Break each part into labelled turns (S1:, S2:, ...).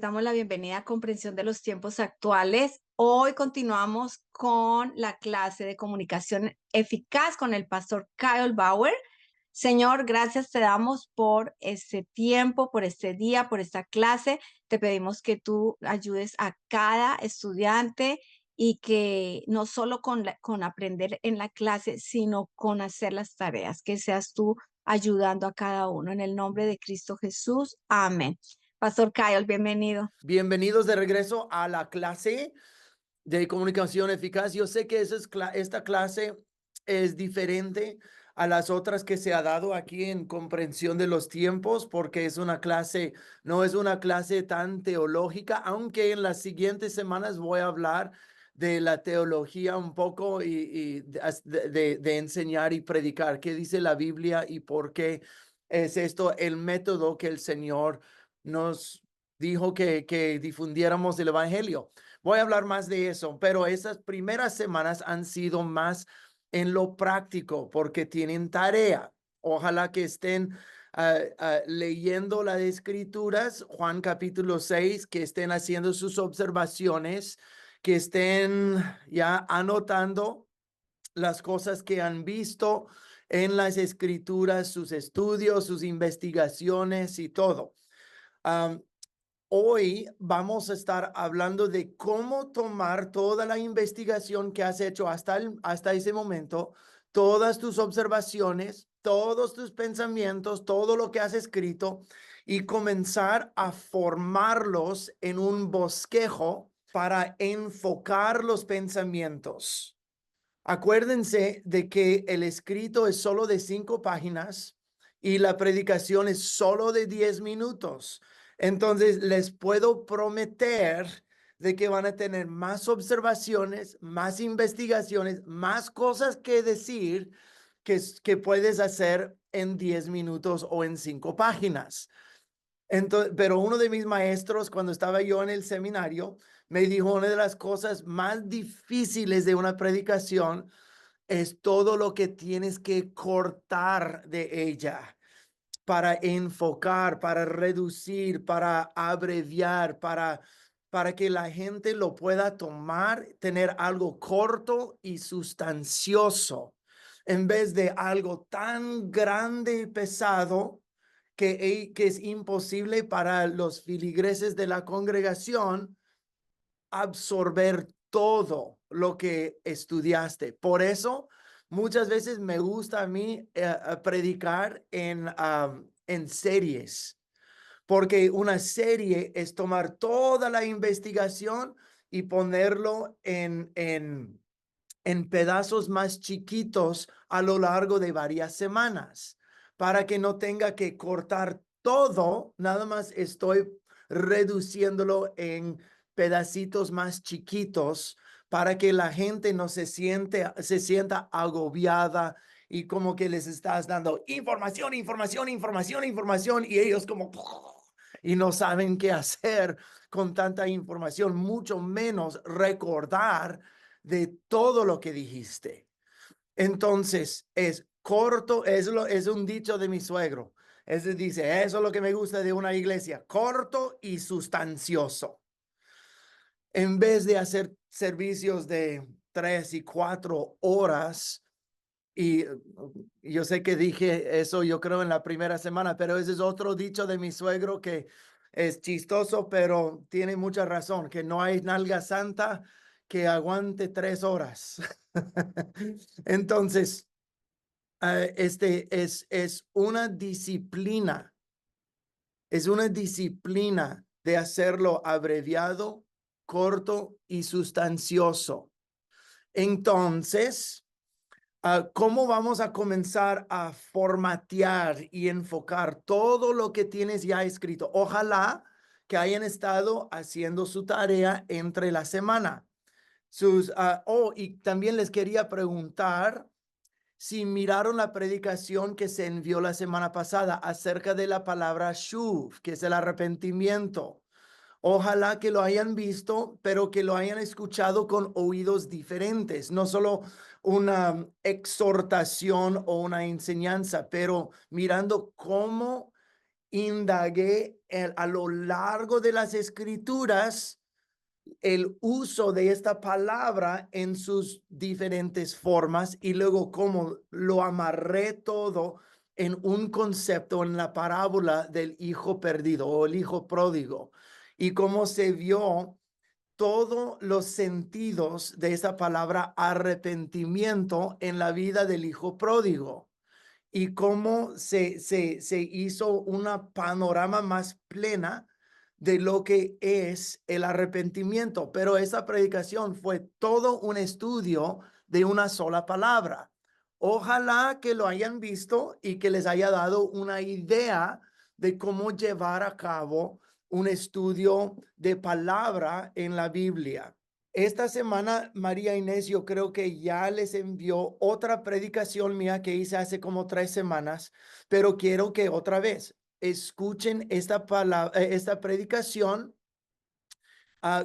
S1: damos la bienvenida a Comprensión de los Tiempos Actuales. Hoy continuamos con la clase de comunicación eficaz con el pastor Kyle Bauer. Señor, gracias te damos por este tiempo, por este día, por esta clase. Te pedimos que tú ayudes a cada estudiante y que no solo con aprender en la clase, sino con hacer las tareas, que seas tú ayudando a cada uno. En el nombre de Cristo Jesús. Amén. Pastor Kyle, bienvenido.
S2: Bienvenidos de regreso a la clase de comunicación eficaz. Yo sé que esta clase es diferente a las otras que se ha dado aquí en comprensión de los tiempos, porque no es una clase tan teológica, aunque en las siguientes semanas voy a hablar de la teología un poco y de enseñar y predicar qué dice la Biblia y por qué es esto el método que el Señor nos dijo que difundiéramos el evangelio. Voy a hablar más de eso, pero esas primeras semanas han sido más en lo práctico porque tienen tarea. Ojalá que estén leyendo las escrituras, Juan capítulo 6, que estén haciendo sus observaciones, que estén ya anotando las cosas que han visto en las escrituras, sus estudios, sus investigaciones y todo. Um, Hoy vamos a estar hablando de cómo tomar toda la investigación que has hecho hasta ese momento, todas tus observaciones, todos tus pensamientos, todo lo que has escrito y comenzar a formarlos en un bosquejo para enfocar los pensamientos. Acuérdense de que el escrito es solo de 5 páginas y la predicación es solo de 10 minutos. Entonces, les puedo prometer de que van a tener más observaciones, más investigaciones, más cosas que decir que puedes hacer en 10 minutos o en 5 páginas. Entonces, pero uno de mis maestros, cuando estaba yo en el seminario, me dijo una de las cosas más difíciles de una predicación es todo lo que tienes que cortar de ella para enfocar, para reducir, para abreviar, para que la gente lo pueda tomar, tener algo corto y sustancioso, en vez de algo tan grande y pesado que es imposible para los filigreses de la congregación absorber todo lo que estudiaste. Por eso, muchas veces me gusta a mí predicar en series, porque una serie es tomar toda la investigación y ponerlo en pedazos más chiquitos a lo largo de varias semanas, para que no tenga que cortar todo, nada más estoy reduciéndolo en pedacitos más chiquitos para que la gente no se sienta agobiada y como que les estás dando información, información, información, información y ellos como y no saben qué hacer con tanta información, mucho menos recordar de todo lo que dijiste. Entonces, es corto, es un dicho de mi suegro. Ese dice, eso es lo que me gusta de una iglesia, corto y sustancioso. En vez de hacer servicios de 3 y 4 horas, y yo sé que dije eso, yo creo, en la primera semana, pero ese es otro dicho de mi suegro que es chistoso, pero tiene mucha razón, que no hay nalga santa que aguante 3 horas. Entonces, es una disciplina de hacerlo abreviado, corto y sustancioso. Entonces, ¿cómo vamos a comenzar a formatear y enfocar todo lo que tienes ya escrito? Ojalá que hayan estado haciendo su tarea entre la semana. Y también les quería preguntar si miraron la predicación que se envió la semana pasada acerca de la palabra shuv, que es el arrepentimiento. Ojalá que lo hayan visto, pero que lo hayan escuchado con oídos diferentes, no solo una exhortación o una enseñanza, pero mirando cómo indagué a lo largo de las escrituras el uso de esta palabra en sus diferentes formas y luego cómo lo amarré todo en un concepto en la parábola del hijo perdido o el hijo pródigo y cómo se vio todos los sentidos de esa palabra arrepentimiento en la vida del hijo pródigo y cómo se hizo una panorama más plena de lo que es el arrepentimiento. Pero esa predicación fue todo un estudio de una sola palabra. Ojalá que lo hayan visto y que les haya dado una idea de cómo llevar a cabo un estudio de palabra en la Biblia. Esta semana, María Inés, yo creo que ya les envió otra predicación mía que hice hace como 3 semanas, pero quiero que otra vez escuchen esta palabra, esta predicación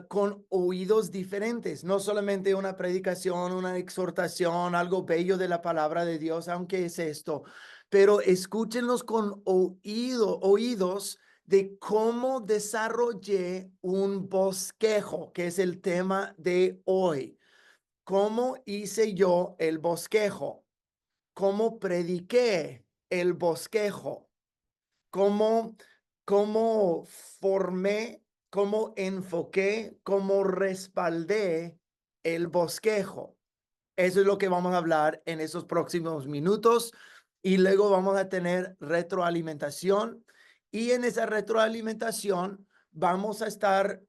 S2: con oídos diferentes, no solamente una predicación, una exhortación, algo bello de la palabra de Dios, aunque es esto, pero escúchenlos con oídos de cómo desarrollé un bosquejo, que es el tema de hoy. ¿Cómo hice yo el bosquejo? ¿Cómo prediqué el bosquejo? ¿Cómo, cómo formé, cómo enfoqué, cómo respaldé el bosquejo? Eso es lo que vamos a hablar en esos próximos minutos y luego vamos a tener retroalimentación y en esa retroalimentación vamos a estar,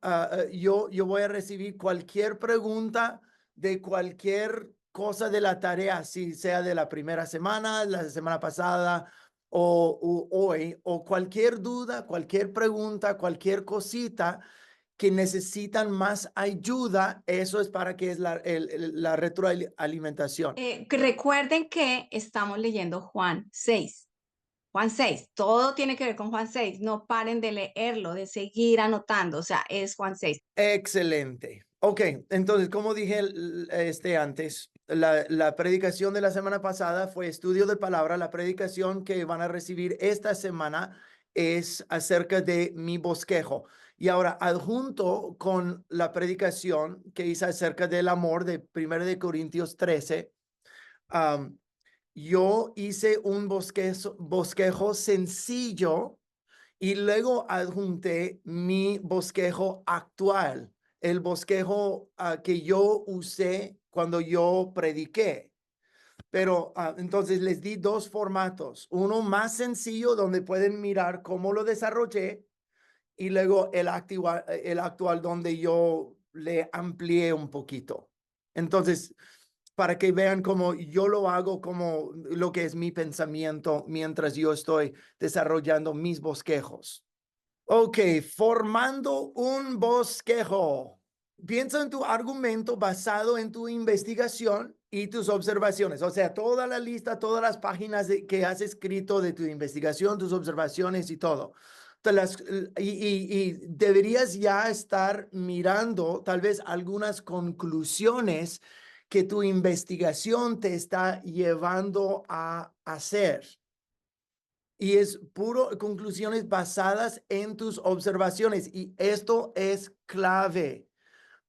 S2: yo voy a recibir cualquier pregunta de cualquier cosa de la tarea, si sea de la primera semana, la semana pasada o hoy, o cualquier duda, cualquier pregunta, cualquier cosita que necesitan más ayuda, eso es para que es la retroalimentación.
S1: Que recuerden que estamos leyendo Juan 6. Juan 6, todo tiene que ver con Juan 6. No paren de leerlo, de seguir anotando, o sea, es Juan 6.
S2: Excelente. Ok, entonces, como dije antes, la predicación de la semana pasada fue estudio de palabra. La predicación que van a recibir esta semana es acerca de mi bosquejo. Y ahora, adjunto con la predicación que hice acerca del amor de 1 de Corintios 13, yo hice un bosquejo sencillo y luego adjunté mi bosquejo actual, el bosquejo que yo usé cuando yo prediqué. Pero entonces les di dos formatos, uno más sencillo donde pueden mirar cómo lo desarrollé y luego el actual donde yo le amplié un poquito. Entonces, para que vean cómo yo lo hago, como lo que es mi pensamiento mientras yo estoy desarrollando mis bosquejos. Ok, formando un bosquejo. Piensa en tu argumento basado en tu investigación y tus observaciones. O sea, toda la lista, todas las páginas que has escrito de tu investigación, tus observaciones y todo. Y deberías ya estar mirando tal vez algunas conclusiones que tu investigación te está llevando a hacer. Y es puro conclusiones basadas en tus observaciones. Y esto es clave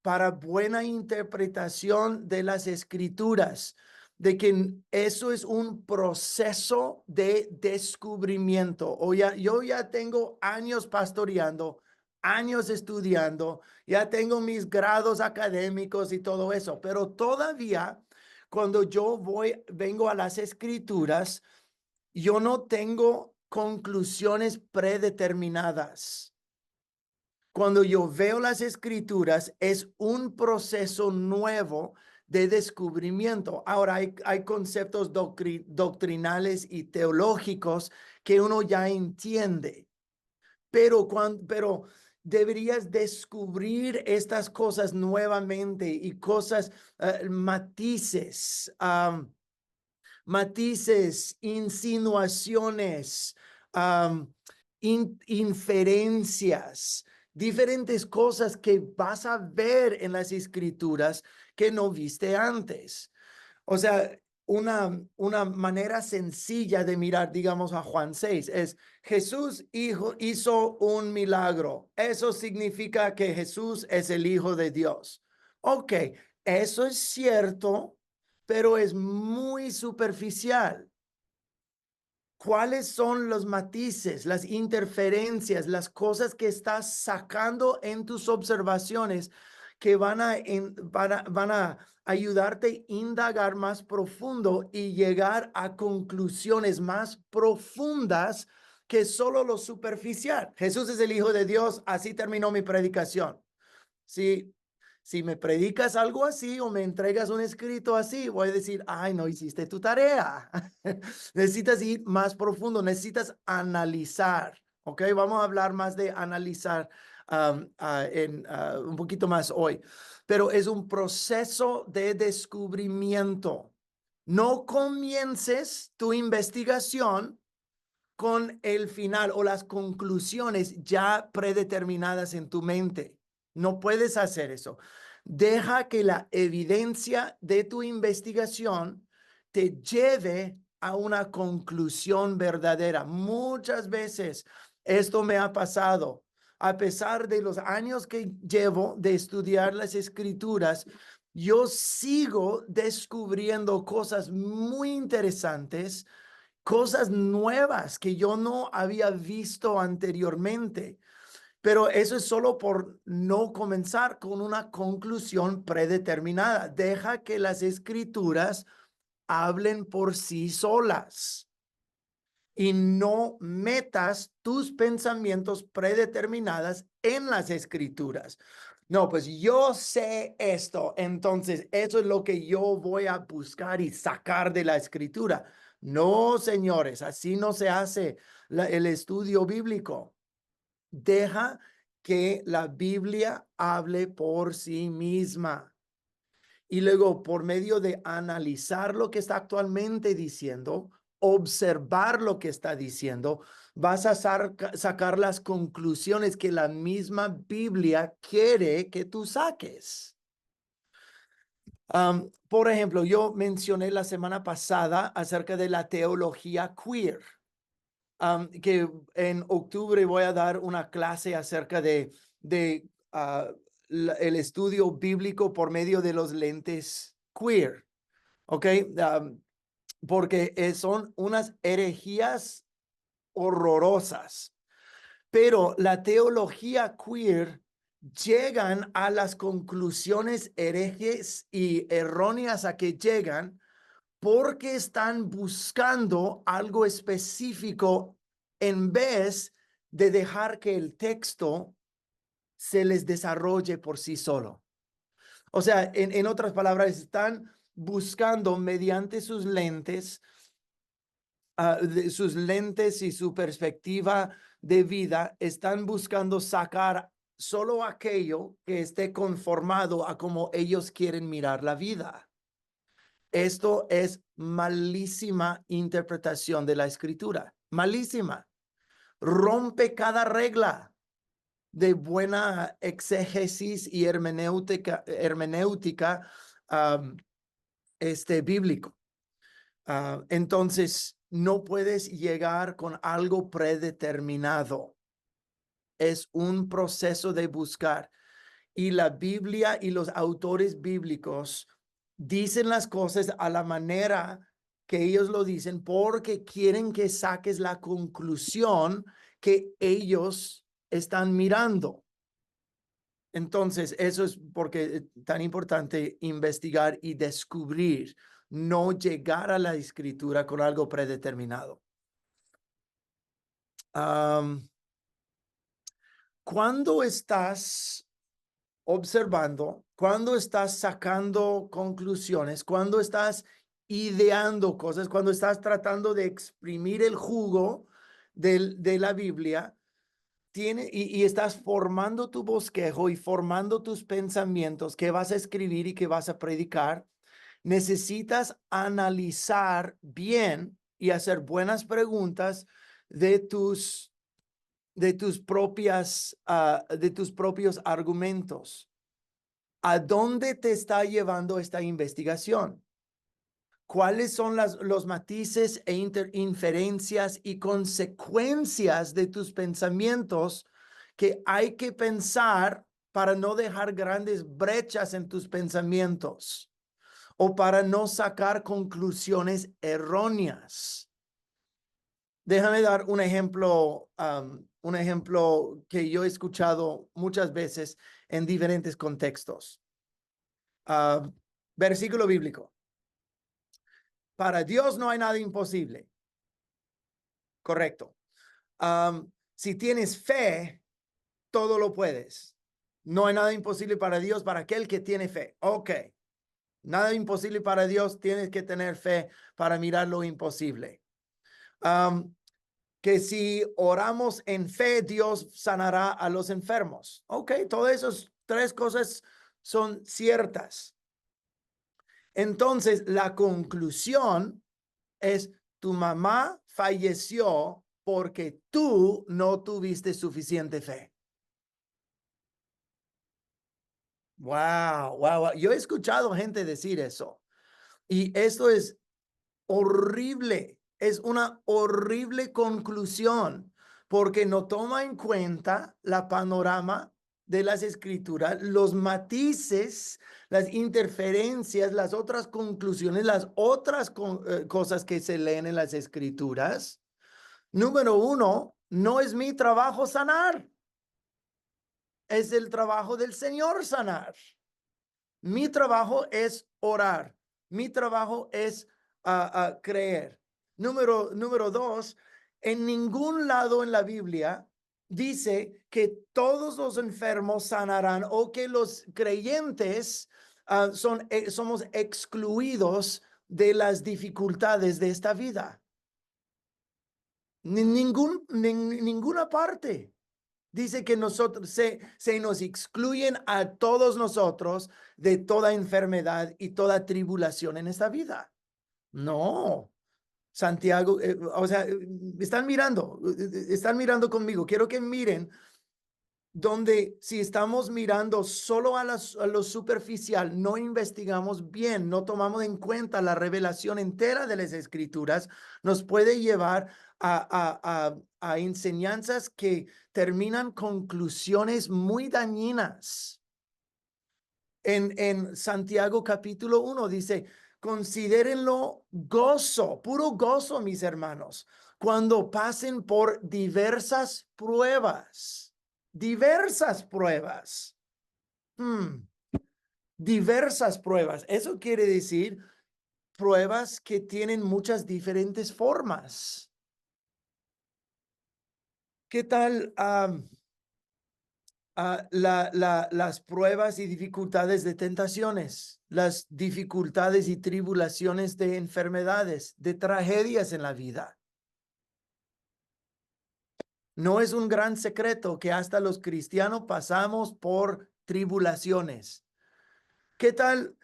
S2: para buena interpretación de las escrituras, de que eso es un proceso de descubrimiento. Yo ya tengo años pastoreando, años estudiando, ya tengo mis grados académicos y todo eso, pero todavía cuando vengo a las escrituras, yo no tengo conclusiones predeterminadas. Cuando yo veo las escrituras, es un proceso nuevo de descubrimiento. Ahora hay conceptos doctrinales y teológicos que uno ya entiende, pero deberías descubrir estas cosas nuevamente y cosas, matices, insinuaciones, inferencias, diferentes cosas que vas a ver en las escrituras que no viste antes. O sea, una manera sencilla de mirar, digamos, a Juan 6 es Jesús hizo un milagro. Eso significa que Jesús es el Hijo de Dios. Ok, eso es cierto, pero es muy superficial. ¿Cuáles son los matices, las interferencias, las cosas que estás sacando en tus observaciones que van a ayudarte a indagar más profundo y llegar a conclusiones más profundas que solo lo superficial? Jesús es el Hijo de Dios, así terminó mi predicación. Si me predicas algo así o me entregas un escrito así, voy a decir, ay, no hiciste tu tarea. Necesitas ir más profundo, necesitas analizar. Ok, vamos a hablar más de analizar un poquito más hoy. Pero es un proceso de descubrimiento. No comiences tu investigación con el final o las conclusiones ya predeterminadas en tu mente. No puedes hacer eso. Deja que la evidencia de tu investigación te lleve a una conclusión verdadera. Muchas veces esto me ha pasado. A pesar de los años que llevo de estudiar las escrituras, yo sigo descubriendo cosas muy interesantes, cosas nuevas que yo no había visto anteriormente. Pero eso es solo por no comenzar con una conclusión predeterminada. Deja que las escrituras hablen por sí solas y no metas tus pensamientos predeterminadas en las escrituras. No, pues yo sé esto, entonces eso es lo que yo voy a buscar y sacar de la escritura. No, señores, así no se hace el estudio bíblico. Deja que la Biblia hable por sí misma. Y luego, por medio de analizar lo que está actualmente diciendo, observar lo que está diciendo, vas a sacar las conclusiones que la misma Biblia quiere que tú saques. Por ejemplo, yo mencioné la semana pasada acerca de la teología queer, que en octubre voy a dar una clase acerca de el estudio bíblico por medio de los lentes queer. ¿Ok? Porque son unas herejías horrorosas, pero la teología queer llegan a las conclusiones herejes y erróneas a que llegan porque están buscando algo específico en vez de dejar que el texto se les desarrolle por sí solo. O sea, en otras palabras, están buscando mediante sus lentes y su perspectiva de vida, están buscando sacar solo aquello que esté conformado a como ellos quieren mirar la vida. Esto es malísima interpretación de la escritura, malísima. Rompe cada regla de buena exégesis y hermenéutica bíblico. Entonces, no puedes llegar con algo predeterminado. Es un proceso de buscar. Y la Biblia y los autores bíblicos dicen las cosas a la manera que ellos lo dicen porque quieren que saques la conclusión que ellos están mirando. Entonces, eso es porque es tan importante investigar y descubrir, no llegar a la escritura con algo predeterminado. Cuando estás observando, cuando estás sacando conclusiones, cuando estás ideando cosas, cuando estás tratando de exprimir el jugo de la Biblia, y estás formando tu bosquejo y formando tus pensamientos que vas a escribir y que vas a predicar, necesitas analizar bien y hacer buenas preguntas de tus propios argumentos. ¿A dónde te está llevando esta investigación? ¿Cuáles son los matices e inferencias y consecuencias de tus pensamientos que hay que pensar para no dejar grandes brechas en tus pensamientos o para no sacar conclusiones erróneas? Déjame dar un ejemplo que yo he escuchado muchas veces en diferentes contextos. Versículo bíblico. Para Dios no hay nada imposible. Correcto. Si tienes fe, todo lo puedes. No hay nada imposible para Dios, para aquel que tiene fe. Ok. Nada imposible para Dios, tienes que tener fe para mirar lo imposible. Que si oramos en fe, Dios sanará a los enfermos. Ok, todas esas tres cosas son ciertas. Entonces, la conclusión es: tu mamá falleció porque tú no tuviste suficiente fe. Wow, wow, wow. Yo he escuchado gente decir eso. Y esto es horrible. Es una horrible conclusión porque no toma en cuenta la panorama de las escrituras, los matices, las interferencias, las otras conclusiones, las otras cosas que se leen en las escrituras. Número uno, no es mi trabajo sanar. Es el trabajo del Señor sanar. Mi trabajo es orar. Mi trabajo es creer. Número dos, en ningún lado en la Biblia dice que todos los enfermos sanarán o que los creyentes somos excluidos de las dificultades de esta vida. Ninguna parte. Dice que nosotros se nos excluyen a todos nosotros de toda enfermedad y toda tribulación en esta vida. No, Santiago, o sea, están mirando conmigo. Quiero que miren donde si estamos mirando solo a lo superficial, no investigamos bien, no tomamos en cuenta la revelación entera de las escrituras, nos puede llevar a enseñanzas que terminan conclusiones muy dañinas. En Santiago capítulo 1 dice: considérenlo gozo, puro gozo, mis hermanos, cuando pasen por diversas pruebas. Diversas pruebas. Diversas pruebas. Eso quiere decir pruebas que tienen muchas diferentes formas. ¿Qué tal las pruebas y dificultades de tentaciones? Las dificultades y tribulaciones de enfermedades, de tragedias en la vida. No es un gran secreto que hasta los cristianos pasamos por tribulaciones. ¿Qué tal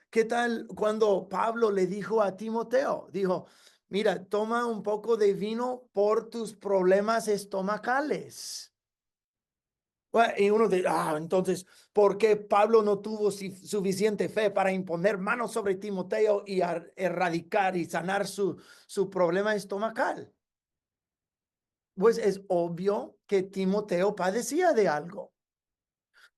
S2: cuando Pablo le dijo a Timoteo? Dijo: mira, toma un poco de vino por tus problemas estomacales. Bueno, y uno dice: entonces, ¿por qué Pablo no tuvo suficiente fe para imponer manos sobre Timoteo y erradicar y sanar su problema estomacal? Pues es obvio que Timoteo padecía de algo.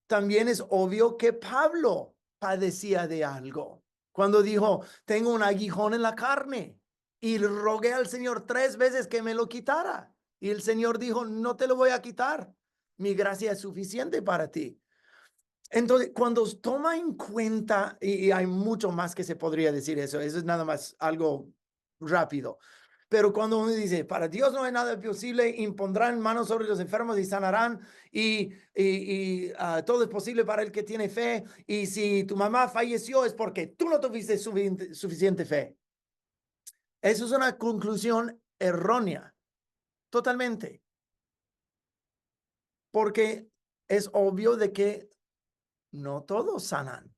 S2: También es obvio que Pablo padecía de algo. Cuando dijo: tengo un aguijón en la carne, y rogué al Señor 3 veces que me lo quitara. Y el Señor dijo: no te lo voy a quitar. Mi gracia es suficiente para ti. Entonces, cuando toma en cuenta, y hay mucho más que se podría decir eso es nada más algo rápido. Pero cuando uno dice: para Dios no hay nada imposible, impondrán manos sobre los enfermos y sanarán, y todo es posible para el que tiene fe, y si tu mamá falleció es porque tú no tuviste suficiente fe. Eso es una conclusión errónea, totalmente. Porque es obvio de que no todos sanan.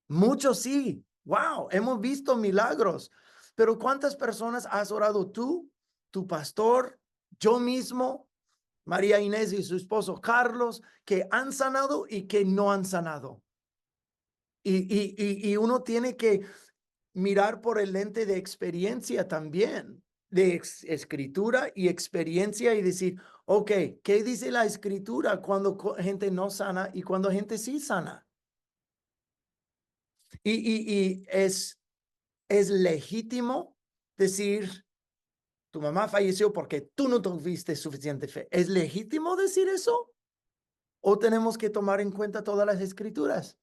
S2: Muchos sí. Wow, hemos visto milagros. Pero ¿cuántas personas has orado tú, tu pastor, yo mismo, María Inés y su esposo Carlos, que han sanado y que no han sanado? Y uno tiene que mirar por el lente de experiencia también, de escritura y experiencia y decir, ok, ¿qué dice la escritura cuando gente no sana y cuando gente sí sana? Y es legítimo decir, tu mamá falleció porque tú no tuviste suficiente fe. ¿Es legítimo decir eso? ¿O tenemos que tomar en cuenta todas las escrituras?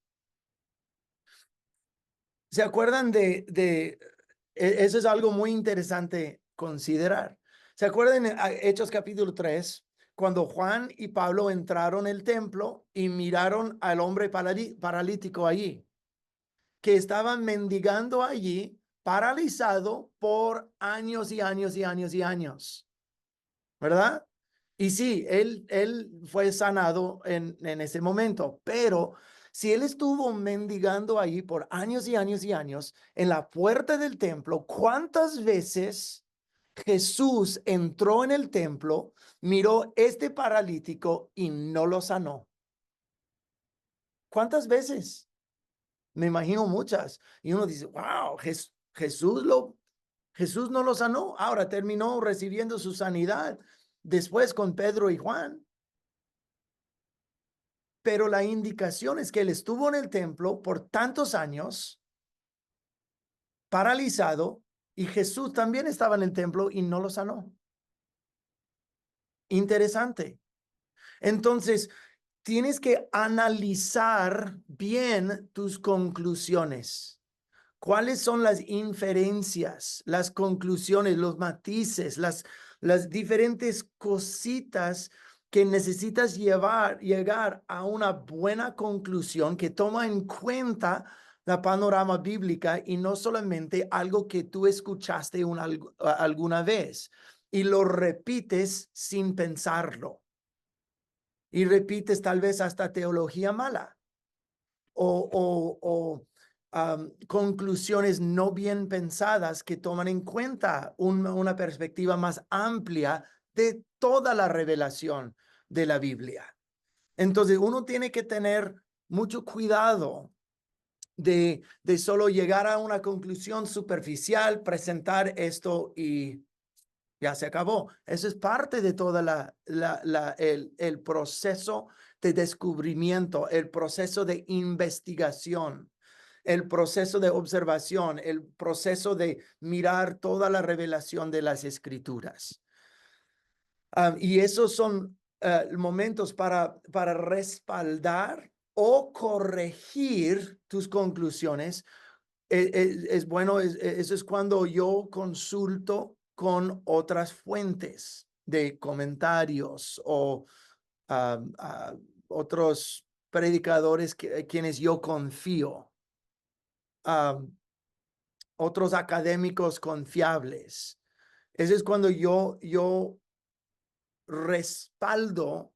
S2: ¿Se acuerdan eso es algo muy interesante considerar? ¿Se acuerdan en Hechos capítulo 3, cuando Juan y Pablo entraron al templo y miraron al hombre paralítico allí, que estaba mendigando allí, paralizado por años y años y años y años, ¿verdad? Y sí, él fue sanado en ese momento, pero si él estuvo mendigando ahí por años y años y años en la puerta del templo, ¿cuántas veces Jesús entró en el templo, miró este paralítico y no lo sanó? ¿Cuántas veces? Me imagino muchas. Y uno dice, wow, Jesús no lo sanó. Ahora terminó recibiendo su sanidad después con Pedro y Juan. Pero la indicación es que él estuvo en el templo por tantos años, paralizado, y Jesús también estaba en el templo y no lo sanó. Interesante. Entonces, tienes que analizar bien tus conclusiones. ¿Cuáles son las inferencias, las conclusiones, los matices, las diferentes cositas que necesitas llegar a una buena conclusión que toma en cuenta la panorama bíblica y no solamente algo que tú escuchaste alguna vez y lo repites sin pensarlo y repites tal vez hasta teología mala o conclusiones no bien pensadas que toman en cuenta una perspectiva más amplia de toda la revelación de la Biblia. Entonces, uno tiene que tener mucho cuidado de solo llegar a una conclusión superficial, presentar esto y ya se acabó. Eso es parte de toda el proceso de descubrimiento, el proceso de investigación, el proceso de observación, el proceso de mirar toda la revelación de las escrituras. Y esos son momentos para respaldar o corregir tus conclusiones. Es bueno, eso es cuando yo consulto con otras fuentes de comentarios o otros predicadores quienes yo confío, otros académicos confiables. Eso es cuando yo respaldo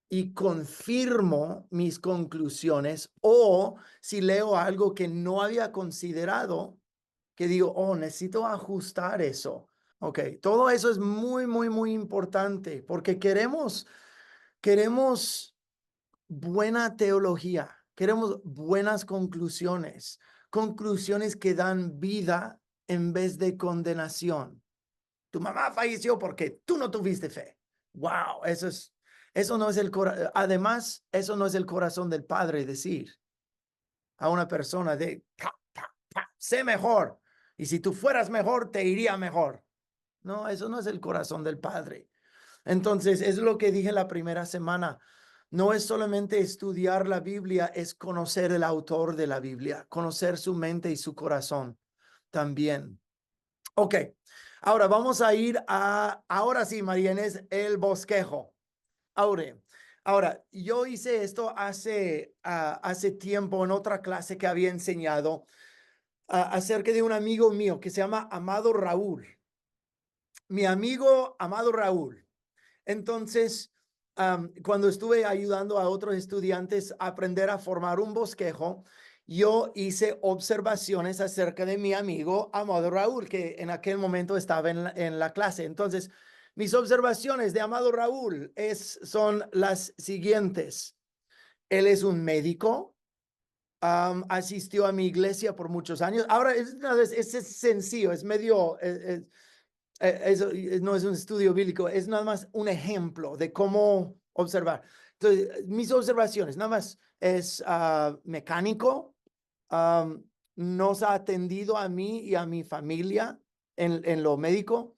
S2: y confirmo mis conclusiones, o si leo algo que no había considerado, que digo, oh, necesito ajustar eso. Ok, todo eso es muy, muy, muy importante porque queremos buena teología, queremos buenas conclusiones, conclusiones que dan vida en vez de condenación. Tu mamá falleció porque tú no tuviste fe. Wow, eso no es además, eso no es el corazón del Padre decir a una persona de, sé mejor. Y si tú fueras mejor, te iría mejor. No, eso no es el corazón del Padre. Entonces, es lo que dije la primera semana. No es solamente estudiar la Biblia, es conocer el autor de la Biblia, conocer su mente y su corazón también. Ok, ahora vamos a ir ahora sí, María Inés, el bosquejo. Ahora, yo hice esto hace tiempo en otra clase que había enseñado acerca de un amigo mío que se llama Amado Raúl. Mi amigo Amado Raúl. Entonces, cuando estuve ayudando a otros estudiantes a aprender a formar un bosquejo, yo hice observaciones acerca de mi amigo Amado Raúl, que en aquel momento estaba en la clase. Entonces, mis observaciones de Amado Raúl son las siguientes. Él es un médico, asistió a mi iglesia por muchos años. Ahora, es sencillo, es medio, eso no es un estudio bíblico, es nada más un ejemplo de cómo observar. Entonces, mis observaciones, nada más es mecánico, nos ha atendido a mí y a mi familia en lo médico,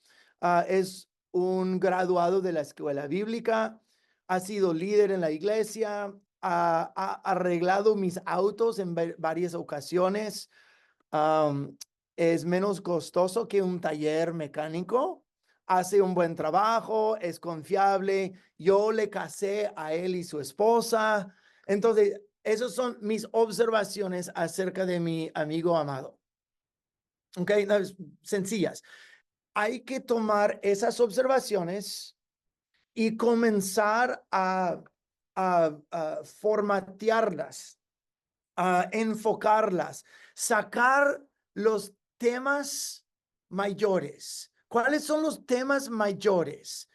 S2: es un graduado de la escuela bíblica, ha sido líder en la iglesia, ha arreglado mis autos en varias ocasiones. Es menos costoso que un taller mecánico, hace un buen trabajo, es confiable. Yo le casé a él y su esposa. Entonces, esas son mis observaciones acerca de mi amigo Amado. Ok, no, sencillas. Hay que tomar esas observaciones y comenzar a formatearlas, a enfocarlas, sacar los temas mayores. ¿Cuáles son los temas mayores?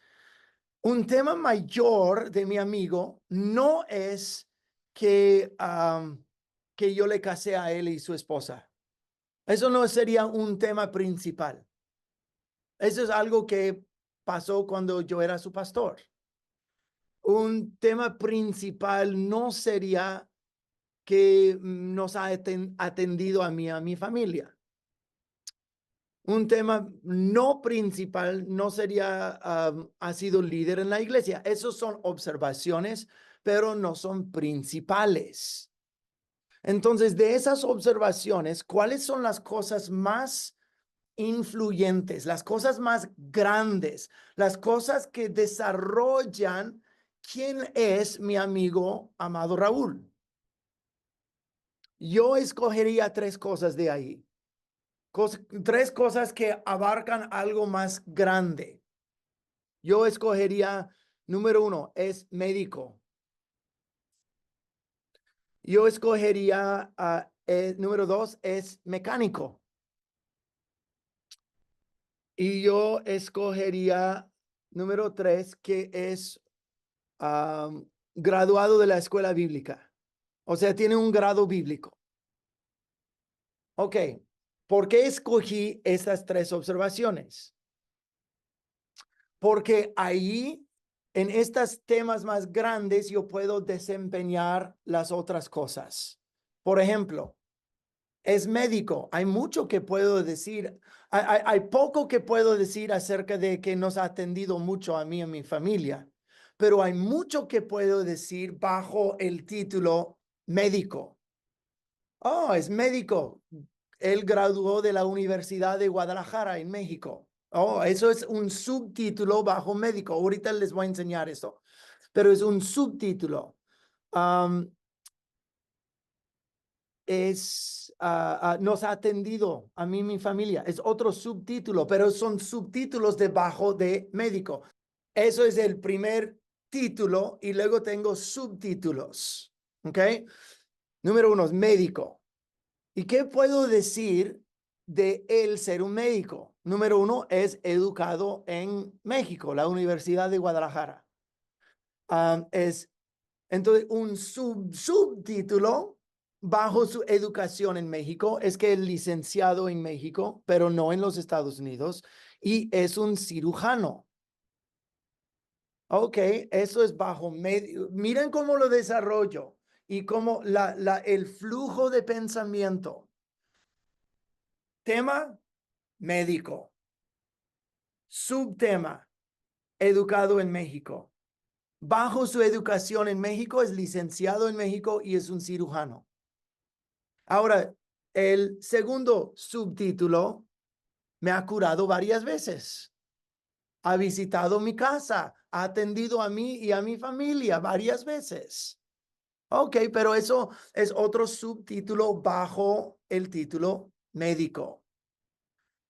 S2: Un tema mayor de mi amigo no es que yo le casé a él y su esposa. Eso no sería un tema principal. Eso es algo que pasó cuando yo era su pastor. Un tema principal no sería que nos ha atendido a mí, a mi familia. Un tema no principal no sería, ha sido líder en la iglesia. Esos son observaciones, pero no son principales. Entonces, de esas observaciones, ¿cuáles son las cosas más influyentes, las cosas más grandes, las cosas que desarrollan quién es mi amigo Amado Raúl? Yo escogería tres cosas de ahí. Tres cosas que abarcan algo más grande. Yo escogería, número uno, es médico. Yo escogería, número dos, es mecánico. Y yo escogería, número tres, que es graduado de la escuela bíblica. O sea, tiene un grado bíblico. Ok, ¿por qué escogí estas tres observaciones? Porque ahí, en estos temas más grandes, yo puedo desempeñar las otras cosas. Por ejemplo, es médico. Hay mucho que puedo decir. Hay poco que puedo decir acerca de que nos ha atendido mucho a mí y a mi familia, pero hay mucho que puedo decir bajo el título médico. Oh, es médico. Él graduó de la Universidad de Guadalajara en México. Oh, eso es un subtítulo bajo médico. Ahorita les voy a enseñar eso, pero es un subtítulo. Nos ha atendido a mí y mi familia. Es otro subtítulo, pero son subtítulos debajo de médico. Eso es el primer título y luego tengo subtítulos. ¿Ok? Número uno es médico. ¿Y qué puedo decir de él ser un médico? Número uno, es educado en México, la Universidad de Guadalajara. Entonces, un subtítulo bajo su educación en México es que es licenciado en México, pero no en los Estados Unidos, y es un cirujano. Ok, eso es bajo medio. Miren cómo lo desarrollo y cómo el flujo de pensamiento. Tema, médico. Subtema, educado en México. Bajo su educación en México, es licenciado en México y es un cirujano. Ahora, el segundo subtítulo, me ha curado varias veces. Ha visitado mi casa, ha atendido a mí y a mi familia varias veces. Ok, pero eso es otro subtítulo bajo el título médico.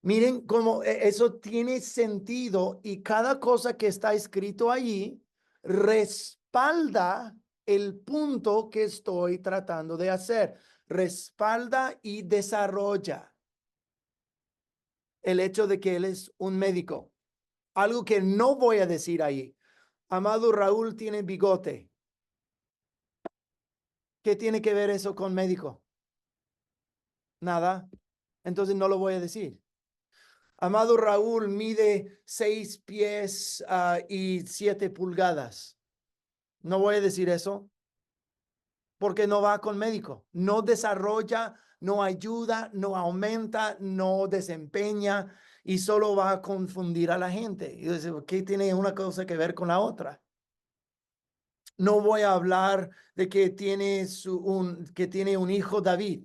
S2: Miren cómo eso tiene sentido y cada cosa que está escrito allí respalda el punto que estoy tratando de hacer. Respalda y desarrolla el hecho de que él es un médico. Algo que no voy a decir ahí. Amado Raúl tiene bigote. ¿Qué tiene que ver eso con médico? Nada. Entonces no lo voy a decir. Amado Raúl mide 6 pies y 7 pulgadas. No voy a decir eso porque no va con médico. No desarrolla, no ayuda, no aumenta, no desempeña y solo va a confundir a la gente. Y dice, ¿qué tiene una cosa que ver con la otra? No voy a hablar de que tiene un hijo David.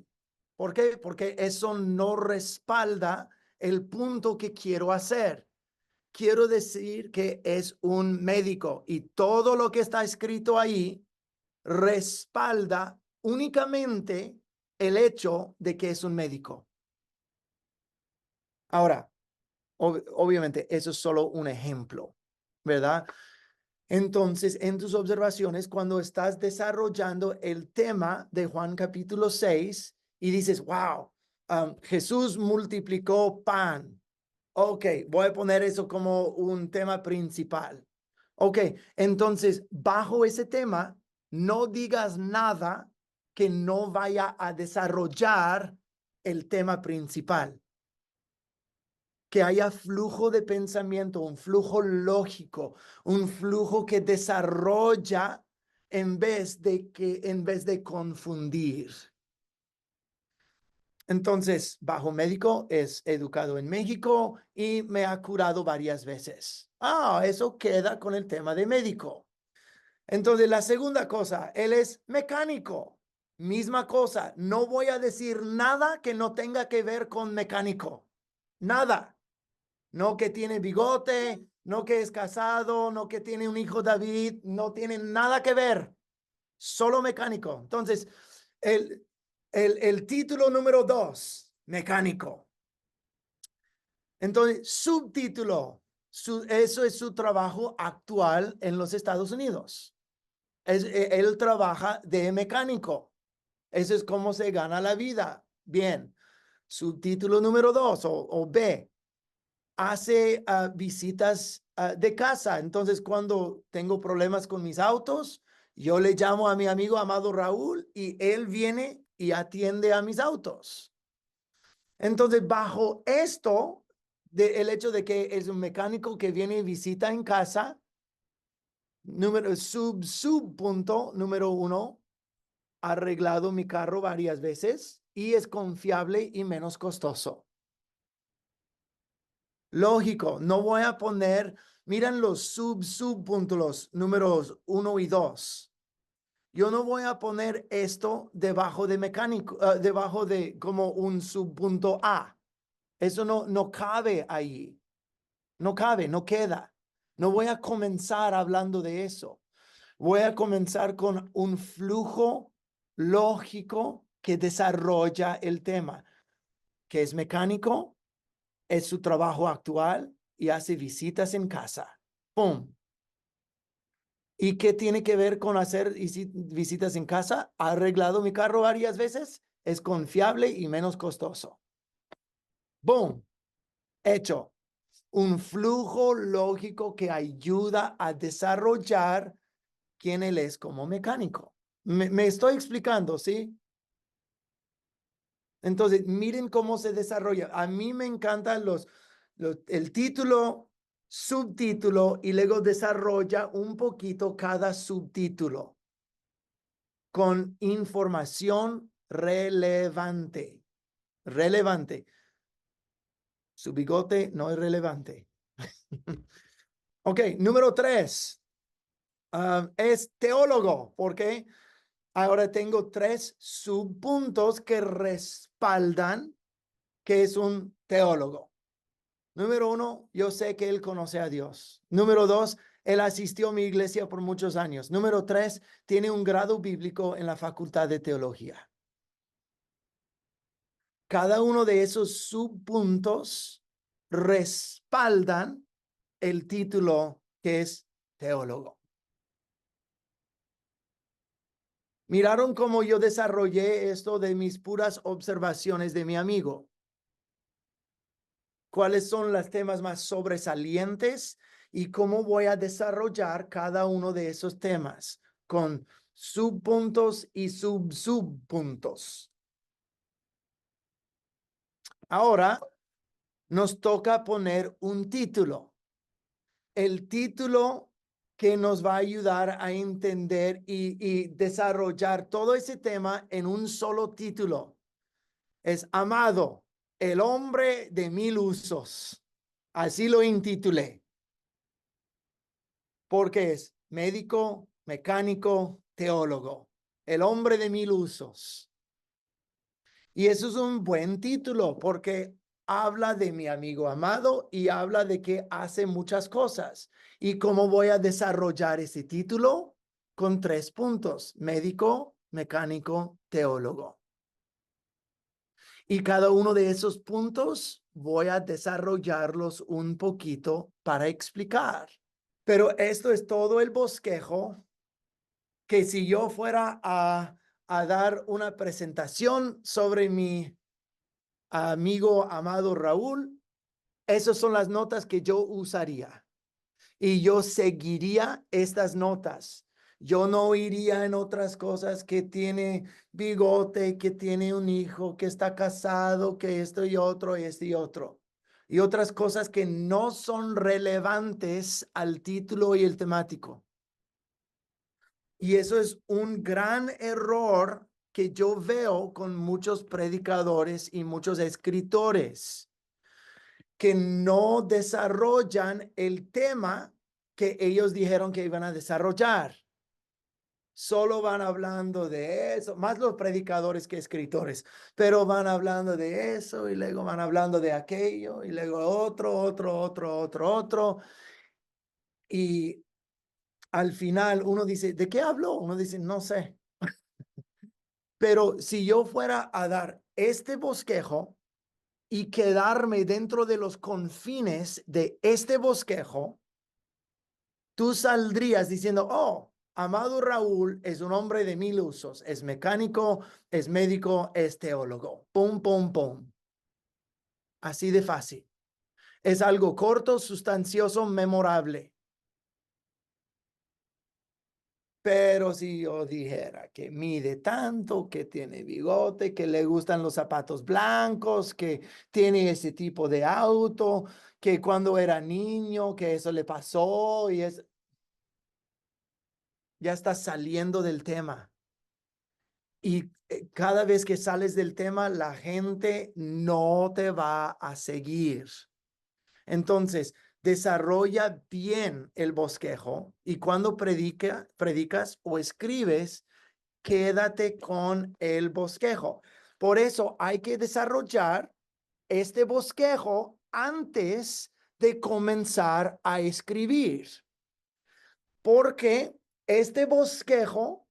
S2: ¿Por qué? Porque eso no respalda el punto que quiero hacer. Quiero decir que es un médico y todo lo que está escrito ahí respalda únicamente el hecho de que es un médico. Ahora, obviamente, eso es solo un ejemplo, ¿verdad? Entonces, en tus observaciones, cuando estás desarrollando el tema de Juan capítulo 6 y dices, wow, Jesús multiplicó pan. Ok, voy a poner eso como un tema principal. Ok, entonces, bajo ese tema, no digas nada que no vaya a desarrollar el tema principal. Que haya flujo de pensamiento, un flujo lógico, un flujo que desarrolla en vez de confundir. Entonces, bajo médico es educado en México y me ha curado varias veces. Eso queda con el tema de médico. Entonces, la segunda cosa, él es mecánico. Misma cosa, no voy a decir nada que no tenga que ver con mecánico. Nada. No que tiene bigote, no que es casado, no que tiene un hijo David, no tiene nada que ver. Solo mecánico. Entonces, el título número 2, mecánico. Entonces, subtítulo, eso es su trabajo actual en los Estados Unidos. Él trabaja de mecánico. Eso es cómo se gana la vida. Bien. Subtítulo número 2 o B. Hace visitas de casa. Entonces, cuando tengo problemas con mis autos, yo le llamo a mi amigo amado Raúl y él viene y atiende a mis autos. Entonces, bajo esto, el hecho de que es un mecánico que viene y visita en casa, subpunto número 1, ha arreglado mi carro varias veces y es confiable y menos costoso. Lógico, no voy a poner, miren los subpuntos números 1 y 2. Yo no voy a poner esto debajo de mecánico, debajo de como un subpunto A. Eso no cabe ahí. No cabe, no queda. No voy a comenzar hablando de eso. Voy a comenzar con un flujo lógico que desarrolla el tema, que es mecánico, es su trabajo actual y hace visitas en casa. ¡Pum! ¿Y qué tiene que ver con hacer visitas en casa? Ha arreglado mi carro varias veces, es confiable y menos costoso. ¡Boom! Hecho. Un flujo lógico que ayuda a desarrollar quién él es como mecánico. Me estoy explicando, ¿sí? Entonces, miren cómo se desarrolla. A mí me encantan el título, subtítulo y luego desarrolla un poquito cada subtítulo con información relevante. Relevante. Su bigote no es relevante. Ok, número 3. Es teólogo. ¿Por qué? Ahora tengo 3 subpuntos que respaldan que es un teólogo. Número 1, yo sé que él conoce a Dios. Número 2, él asistió a mi iglesia por muchos años. Número 3, tiene un grado bíblico en la Facultad de Teología. Cada uno de esos subpuntos respaldan el título que es teólogo. Miraron cómo yo desarrollé esto de mis puras observaciones de mi amigo. ¿Cuáles son los temas más sobresalientes y cómo voy a desarrollar cada uno de esos temas con subpuntos y subpuntos? Ahora nos toca poner un título. El título que nos va a ayudar a entender y desarrollar todo ese tema en un solo título. Es Amado, el hombre de mil usos. Así lo intitulé. Porque es médico, mecánico, teólogo. El hombre de mil usos. Y eso es un buen título porque habla de mi amigo Amado y habla de que hace muchas cosas. ¿Y cómo voy a desarrollar ese título? Con 3 puntos: médico, mecánico, teólogo. Y cada uno de esos puntos voy a desarrollarlos un poquito para explicar. Pero esto es todo el bosquejo que si yo fuera a dar una presentación sobre mi amigo Amado Raúl, esas son las notas que yo usaría. Y yo seguiría estas notas. Yo no iría en otras cosas, que tiene bigote, que tiene un hijo, que está casado, que esto y otro, y este y otro. Y otras cosas que no son relevantes al título y el temático. Y eso es un gran error que yo veo con muchos predicadores y muchos escritores, que no desarrollan el tema que ellos dijeron que iban a desarrollar. Solo van hablando de eso, más los predicadores que escritores, pero van hablando de eso y luego van hablando de aquello y luego otro. Y al final uno dice, ¿de qué habló? Uno dice, no sé. Pero si yo fuera a dar este bosquejo y quedarme dentro de los confines de este bosquejo, tú saldrías diciendo, oh, Amado Raúl es un hombre de mil usos, es mecánico, es médico, es teólogo. Pum, pum, pum. Así de fácil. Es algo corto, sustancioso, memorable. Pero si yo dijera que mide tanto, que tiene bigote, que le gustan los zapatos blancos, que tiene ese tipo de auto, que cuando era niño, que eso le pasó y es, ya estás saliendo del tema. Y cada vez que sales del tema, la gente no te va a seguir. Entonces, desarrolla bien el bosquejo y cuando predicas o escribes, quédate con el bosquejo. Por eso hay que desarrollar este bosquejo antes de comenzar a escribir, porque este bosquejo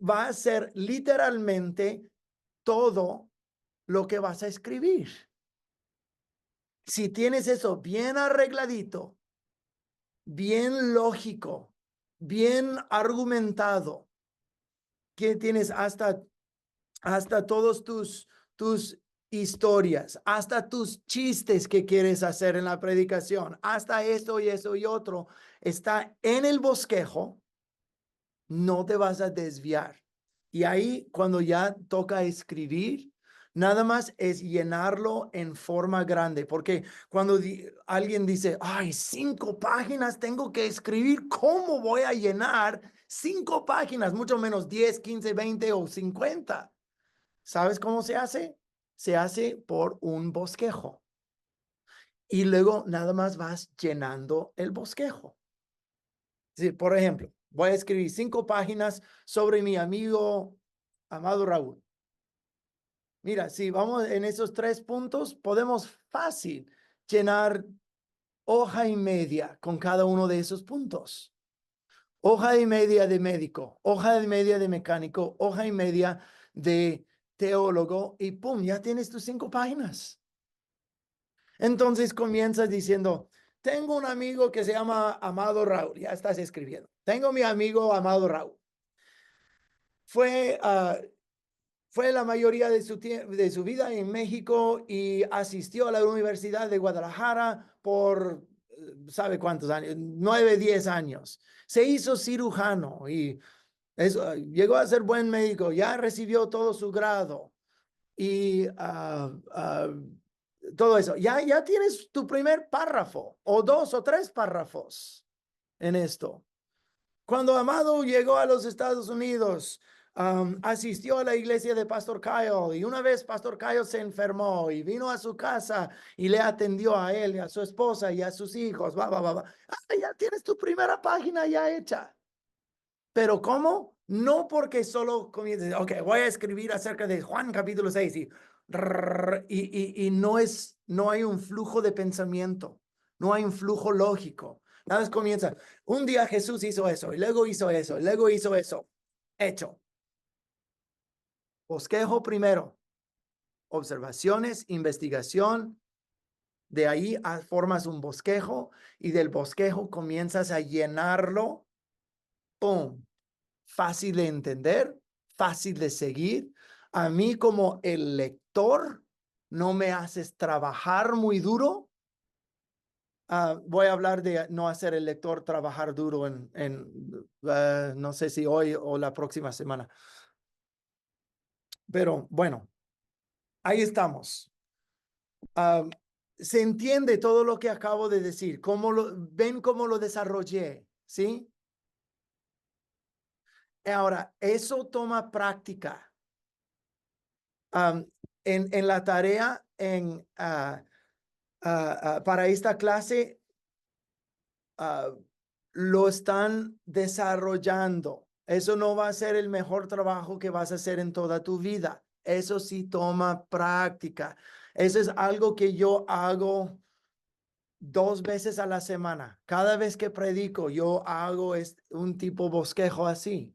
S2: va a ser literalmente todo lo que vas a escribir. Si tienes eso bien arregladito, bien lógico, bien argumentado, que tienes hasta todos tus historias, hasta tus chistes que quieres hacer en la predicación, hasta esto y eso y otro, está en el bosquejo, no te vas a desviar. Y ahí, cuando ya toca escribir, nada más es llenarlo en forma grande, porque cuando alguien dice, ay, 5 páginas tengo que escribir, ¿cómo voy a llenar 5 páginas? Mucho menos 10, 15, 20 o 50. ¿Sabes cómo se hace? Se hace por un bosquejo. Y luego nada más vas llenando el bosquejo. Sí, por ejemplo, voy a escribir 5 páginas sobre mi amigo Amado Raúl. Mira, si vamos en esos 3 puntos, podemos fácil llenar hoja y media con cada uno de esos puntos. Hoja y media de médico, hoja y media de mecánico, hoja y media de teólogo y pum, ya tienes tus 5 páginas. Entonces comienzas diciendo, tengo un amigo que se llama Amado Raúl, ya estás escribiendo. Tengo mi amigo Amado Raúl. Fue la mayoría de su vida en México y asistió a la Universidad de Guadalajara por, ¿sabe cuántos años? 9, 10 años. Se hizo cirujano y llegó a ser buen médico, ya recibió todo su grado y todo eso. Ya tienes tu primer párrafo o 2 o 3 párrafos en esto. Cuando Amado llegó a los Estados Unidos, asistió a la iglesia de Pastor Kyle y una vez Pastor Kyle se enfermó y vino a su casa y le atendió a él y a su esposa y a sus hijos. Ya tienes tu primera página ya hecha. Pero ¿cómo? No porque solo comiences, ok, voy a escribir acerca de Juan capítulo 6 y no hay un flujo de pensamiento, no hay un flujo lógico. Nada más comienza, un día Jesús hizo eso, y luego hizo eso, y luego hizo eso. Hecho. Bosquejo primero, observaciones, investigación, de ahí formas un bosquejo y del bosquejo comienzas a llenarlo. ¡Pum! Fácil de entender, fácil de seguir. A mí como el lector, no me haces trabajar muy duro. Voy a hablar de no hacer el lector trabajar duro no sé si hoy o la próxima semana. Pero bueno, ahí estamos. Se entiende todo lo que acabo de decir. ¿Ven cómo lo desarrollé? ¿Sí? Ahora, eso toma práctica. En la tarea para esta clase lo están desarrollando. Eso no va a ser el mejor trabajo que vas a hacer en toda tu vida. Eso sí toma práctica. Eso es algo que yo hago 2 veces a la semana. Cada vez que predico, yo hago un tipo bosquejo así.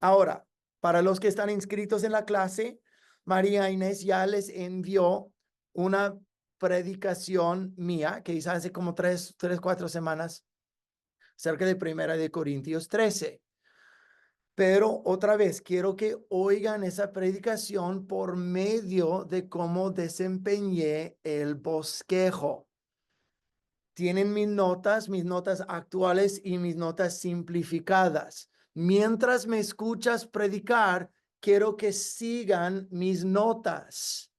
S2: Ahora, para los que están inscritos en la clase, María Inés ya les envió una predicación mía que hice hace como 4 semanas cerca de Primera de Corintios 13. Pero otra vez, quiero que oigan esa predicación por medio de cómo desempeñé el bosquejo. Tienen mis notas actuales y mis notas simplificadas. Mientras me escuchas predicar, quiero que sigan mis notas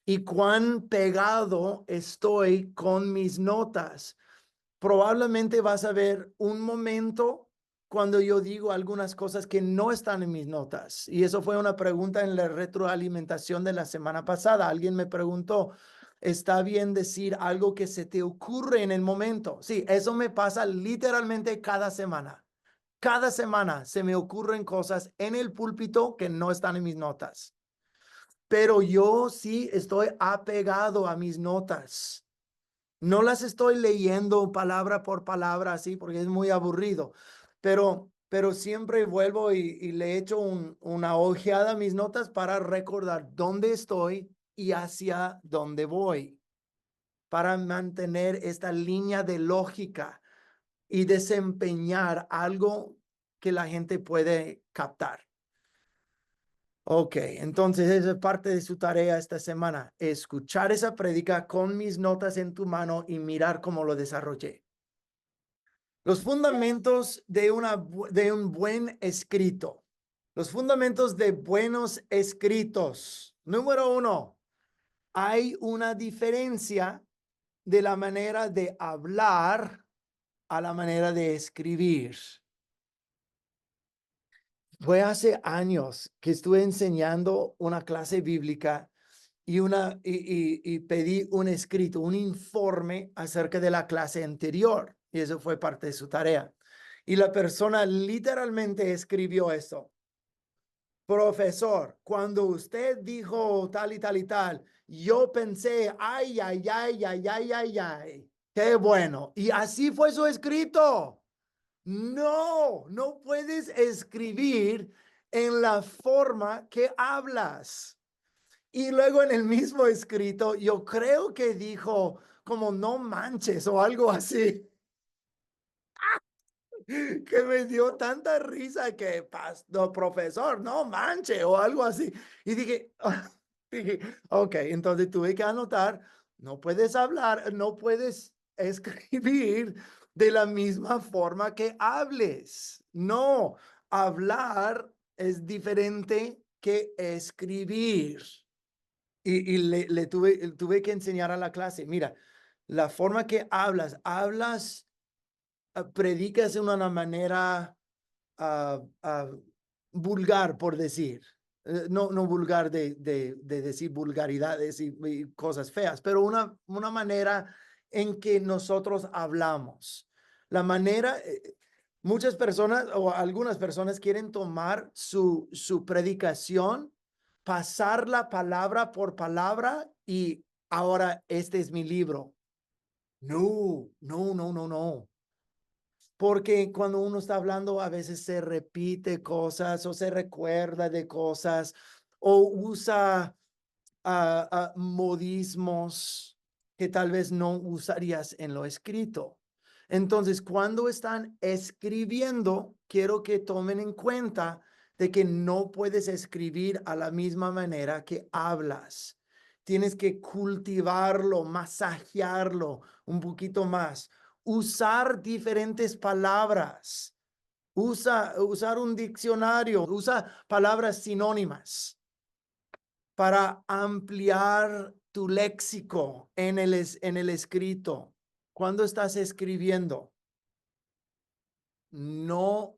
S2: y cuán pegado estoy con mis notas. Probablemente vas a ver un momento cuando yo digo algunas cosas que no están en mis notas. Y eso fue una pregunta en la retroalimentación de la semana pasada. Alguien me preguntó, ¿está bien decir algo que se te ocurre en el momento? Sí, eso me pasa literalmente cada semana. Cada semana se me ocurren cosas en el púlpito que no están en mis notas. Pero yo sí estoy apegado a mis notas. No las estoy leyendo palabra por palabra así porque es muy aburrido, pero siempre vuelvo y le echo una ojeada a mis notas para recordar dónde estoy y hacia dónde voy, para mantener esta línea de lógica y desempeñar algo que la gente puede captar. Ok, entonces esa es parte de su tarea esta semana, escuchar esa prédica con mis notas en tu mano y mirar cómo lo desarrollé. Los fundamentos de un buen escrito. Los fundamentos de buenos escritos. Número 1, hay una diferencia de la manera de hablar a la manera de escribir. Fue hace años que estuve enseñando una clase bíblica y pedí un escrito, un informe acerca de la clase anterior. Y eso fue parte de su tarea. Y la persona literalmente escribió eso. Profesor, cuando usted dijo tal y tal y tal, yo pensé, ay, ay, ay, ay, ay, ay, ay, qué bueno. Y así fue su escrito. No puedes escribir en la forma que hablas. Y luego en el mismo escrito, yo creo que dijo como no manches o algo así, que me dio tanta risa que, no, profesor, no manche o algo así. Y dije, ok, entonces tuve que anotar, no puedes hablar, no puedes escribir de la misma forma que hables. No, hablar es diferente que escribir. y tuve que enseñar a la clase, mira, la forma que hablas, predicas de una manera ah, vulgar, por decir. No vulgar de decir vulgaridades y cosas feas, pero una manera en que nosotros hablamos. La manera, muchas personas o algunas personas quieren tomar su predicación, pasarla palabra por palabra y ahora este es mi libro. No, no, no, no, no. Porque cuando uno está hablando, a veces se repite cosas o se recuerda de cosas o usa modismos que tal vez no usarías en lo escrito. Entonces, cuando están escribiendo, quiero que tomen en cuenta de que no puedes escribir a la misma manera que hablas. Tienes que cultivarlo, masajearlo un poquito más, usar diferentes palabras, usar un diccionario, usa palabras sinónimas para ampliar tu léxico en el escrito. Cuando estás escribiendo, no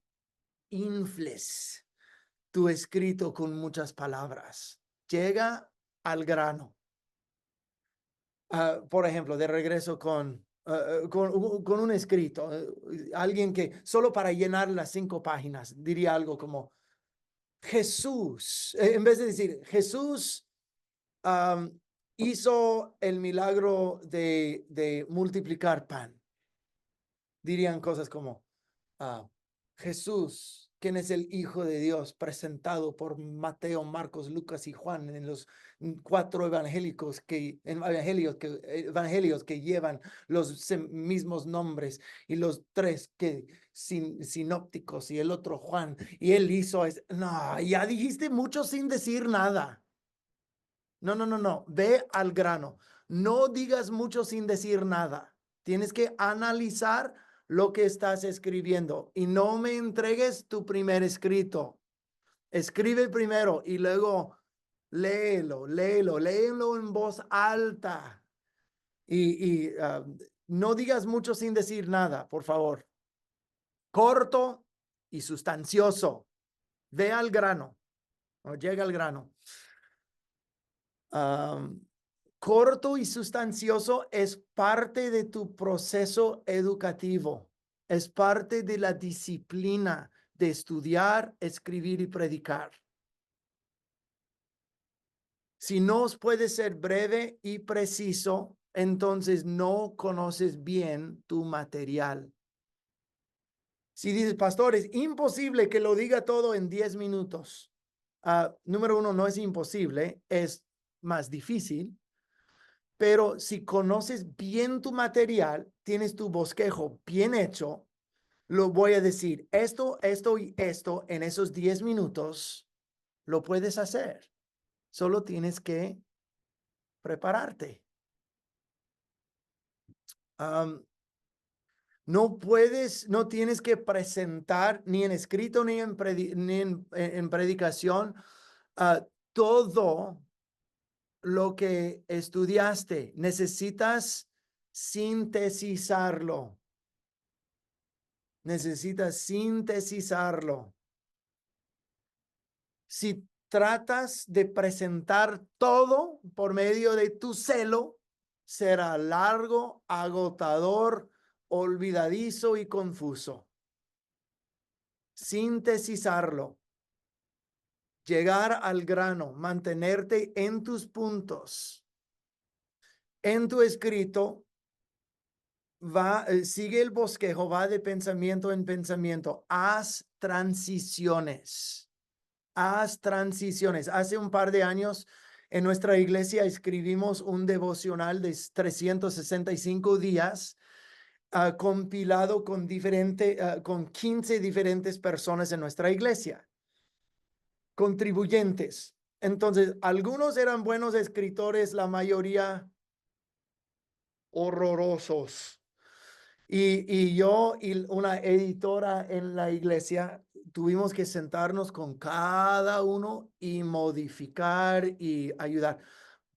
S2: infles tu escrito con muchas palabras. Llega al grano. Por ejemplo, de regreso con un escrito, alguien que solo para llenar las 5 páginas diría algo como Jesús, en vez de decir Jesús hizo el milagro de multiplicar pan. Dirían cosas como, Jesús, quien es el Hijo de Dios, presentado por Mateo, Marcos, Lucas y Juan en los 4 evangelios que llevan los mismos nombres y los 3 sinópticos y el otro Juan. Y él hizo, no, ya dijiste mucho sin decir nada. No, no, no, no. Ve al grano. No digas mucho sin decir nada. Tienes que analizar lo que estás escribiendo y no me entregues tu primer escrito. Escribe primero y luego léelo en voz alta y no digas mucho sin decir nada, por favor. Corto y sustancioso. Ve al grano o llega al grano. Corto y sustancioso es parte de tu proceso educativo, es parte de la disciplina de estudiar, escribir y predicar. Si no puedes ser breve y preciso, entonces no conoces bien tu material. Si dices, pastor, es imposible que lo diga todo en 10 minutos. Número 1, no es imposible, es más difícil. Pero si conoces bien tu material, tienes tu bosquejo bien hecho, lo voy a decir, esto y esto en esos 10 minutos, lo puedes hacer. Solo tienes que prepararte. No tienes que presentar ni en escrito ni en predicación todo lo que estudiaste. Necesitas sintetizarlo. Necesitas sintetizarlo. Si tratas de presentar todo por medio de tu celo, será largo, agotador, olvidadizo y confuso. Sintetizarlo. Llegar al grano, mantenerte en tus puntos. En tu escrito, sigue el bosquejo, va de pensamiento en pensamiento. Haz transiciones. Haz transiciones. Hace un par de años en nuestra iglesia escribimos un devocional de 365 días compilado con 15 diferentes personas en nuestra iglesia, contribuyentes. Entonces, algunos eran buenos escritores, la mayoría horrorosos. Y yo y una editora en la iglesia tuvimos que sentarnos con cada uno y modificar y ayudar.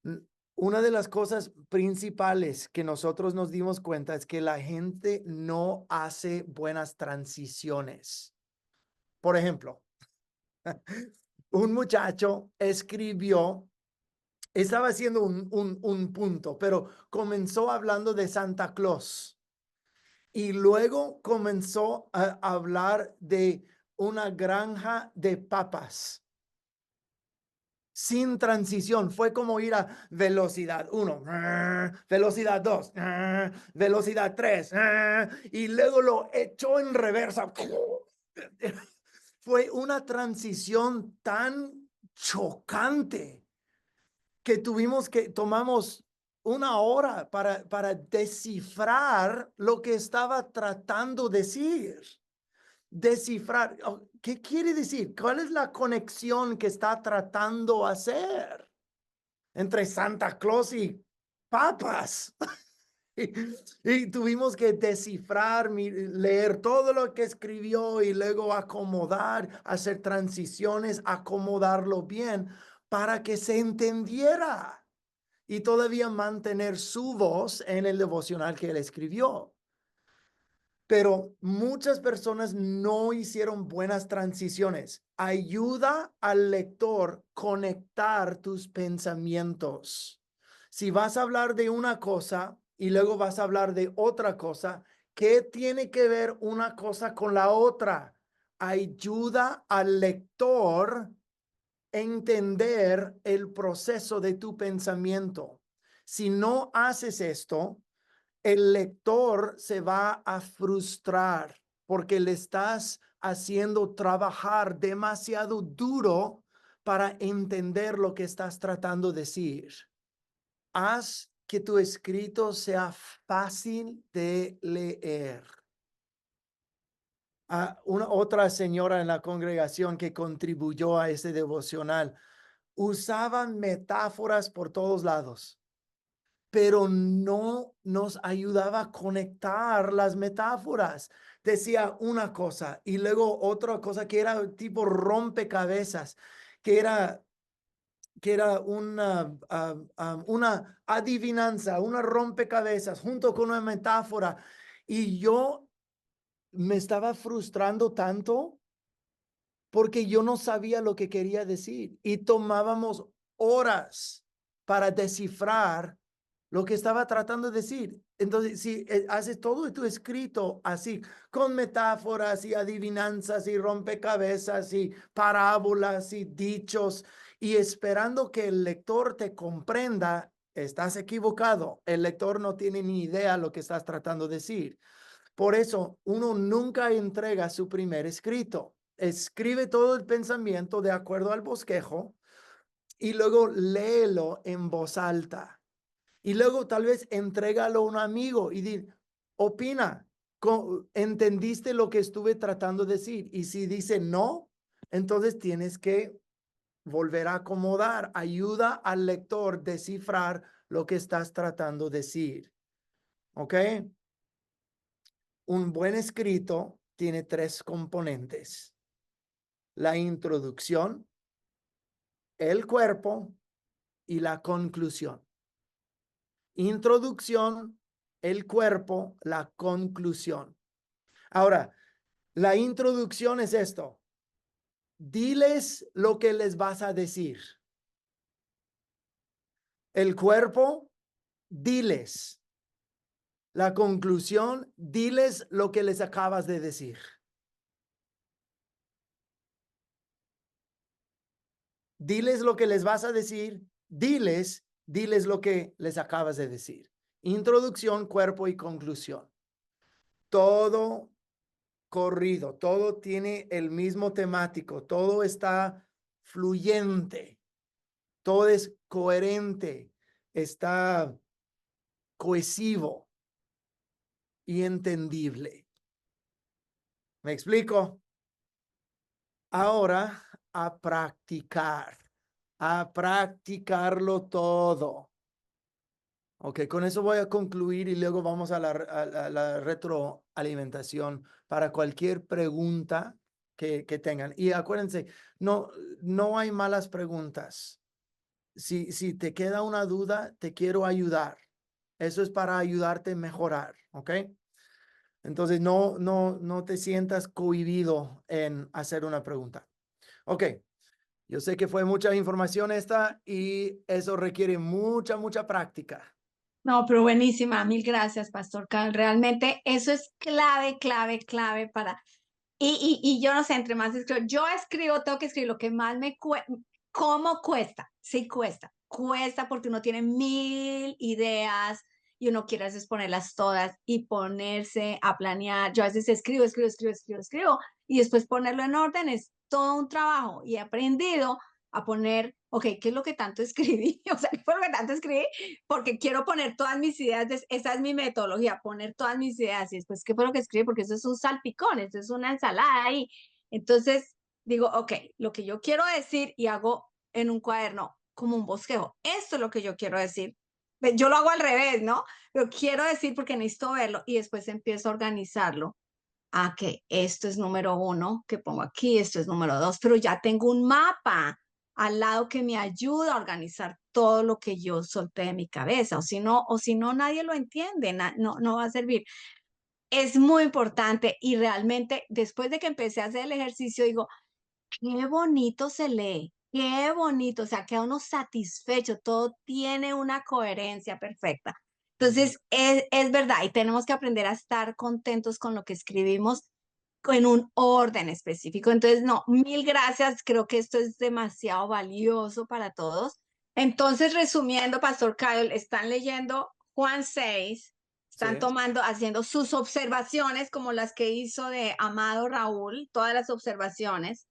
S2: N- Una de las cosas principales que nosotros nos dimos cuenta es que la gente no hace buenas transiciones. Por ejemplo, un muchacho escribió, estaba haciendo un punto, pero comenzó hablando de Santa Claus y luego comenzó a hablar de una granja de papas. Sin transición, fue como ir a velocidad 1, velocidad 2, velocidad 3, y luego lo echó en reversa. Fue una transición tan chocante que tomamos una hora para descifrar lo que estaba tratando de decir. Descifrar, ¿qué quiere decir? ¿Cuál es la conexión que está tratando de hacer entre Santa Claus y papas? Y tuvimos que descifrar, leer todo lo que escribió y luego acomodar, hacer transiciones, acomodarlo bien para que se entendiera y todavía mantener su voz en el devocional que él escribió. Pero muchas personas no hicieron buenas transiciones. Ayuda al lector conectar tus pensamientos. Si vas a hablar de una cosa y luego vas a hablar de otra cosa, ¿qué tiene que ver una cosa con la otra? Ayuda al lector entender el proceso de tu pensamiento. Si no haces esto, el lector se va a frustrar porque le estás haciendo trabajar demasiado duro para entender lo que estás tratando de decir. Haz que tu escrito sea fácil de leer. Una otra señora en la congregación que contribuyó a ese devocional usaban metáforas por todos lados, pero no nos ayudaba a conectar las metáforas. Decía una cosa y luego otra cosa que era tipo rompecabezas, que era, que era una adivinanza, una rompecabezas junto con una metáfora. Y yo me estaba frustrando tanto porque yo no sabía lo que quería decir y tomábamos horas para descifrar lo que estaba tratando de decir. Entonces, si haces todo tu escrito así, con metáforas y adivinanzas y rompecabezas y parábolas y dichos y esperando que el lector te comprenda, estás equivocado. El lector no tiene ni idea lo que estás tratando de decir. Por eso uno nunca entrega su primer escrito. Escribe todo el pensamiento de acuerdo al bosquejo y luego léelo en voz alta. Y luego tal vez entrégalo a un amigo y di, opina, ¿entendiste lo que estuve tratando de decir? Y si dice no, entonces tienes que volver a acomodar. Ayuda al lector descifrar lo que estás tratando de decir. ¿Ok? Un buen escrito tiene tres componentes: la introducción, el cuerpo y la conclusión. Introducción, el cuerpo, la conclusión. Ahora, la introducción es esto. Diles lo que les vas a decir. El cuerpo, diles. La conclusión, diles lo que les acabas de decir. Diles lo que les vas a decir, diles lo que les acabas de decir. Introducción, cuerpo y conclusión. Todo corrido, todo tiene el mismo temático, todo está fluyente, todo es coherente, está cohesivo y entendible. ¿Me explico? Ahora a practicarlo todo. Ok, con eso voy a concluir y luego vamos a la retroalimentación para cualquier pregunta que tengan. Y acuérdense, no hay malas preguntas. si te queda una duda, te quiero ayudar. Eso es para ayudarte a mejorar, ¿ok? Entonces, no te sientas cohibido en hacer una pregunta. Ok, yo sé que fue mucha información esta y eso requiere mucha práctica.
S1: No, pero buenísima, mil gracias, Pastor Carl. Realmente eso es clave, clave, clave para... Y yo no sé, entre más escribo, yo escribo, tengo que escribir lo que más me cuesta. ¿Cómo cuesta? Sí, cuesta. Cuesta porque uno tiene mil ideas y uno quiere a veces ponerlas todas y ponerse a planear. Yo a veces escribo y después ponerlo en orden es todo un trabajo y he aprendido a poner, ok, ¿qué es lo que tanto escribí? O sea, ¿qué fue lo que tanto escribí? Porque quiero poner todas mis ideas, esa es mi metodología, poner todas mis ideas y después, ¿qué fue lo que escribí? Porque eso es un salpicón, eso es una ensalada ahí. Entonces, digo, ok, lo que yo quiero decir y hago en un cuaderno como un bosquejo, esto es lo que yo quiero decir. Yo lo hago al revés, ¿no? Lo quiero decir porque necesito verlo y después empiezo a organizarlo. Ah, que esto es número uno, que pongo aquí, esto es número dos, pero ya tengo un mapa al lado que me ayuda a organizar todo lo que yo solté de mi cabeza, o si no nadie lo entiende, no va a servir. Es muy importante y realmente después de que empecé a hacer el ejercicio, digo, qué bonito se lee, qué bonito, o sea, queda uno satisfecho, todo tiene una coherencia perfecta.
S2: Ujú.
S1: Entonces, es verdad, y tenemos que aprender a estar contentos con lo que escribimos en un orden específico. Entonces, no, mil gracias, creo que esto es demasiado valioso para todos. Entonces, resumiendo, Pastor Kyle, están leyendo Juan 6, están
S2: Sí.
S1: tomando, haciendo sus observaciones como las que hizo de Amado Raúl, todas las observaciones.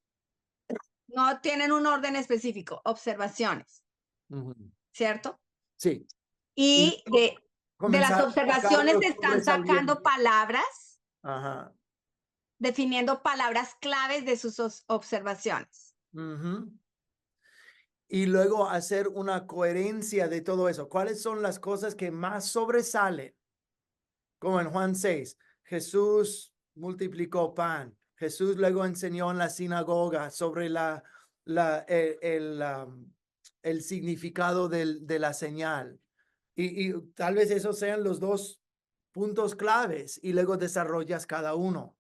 S1: No tienen un orden específico, observaciones,
S2: Ujú.
S1: ¿cierto?
S2: Sí. Y
S1: Y
S2: luego
S1: de las
S2: comenzar a sacar
S1: observaciones
S2: los
S1: están sacando
S2: sobresalientes.
S1: palabras,
S2: Ajá.
S1: definiendo palabras claves de sus observaciones.
S2: Ujú. Y luego hacer una coherencia de todo eso. ¿Cuáles son las cosas que más sobresalen? Como en Juan 6, Jesús multiplicó pan. Jesús luego enseñó en la sinagoga sobre la, el significado de la señal. Y tal vez esos sean los dos puntos claves y luego desarrollas cada uno.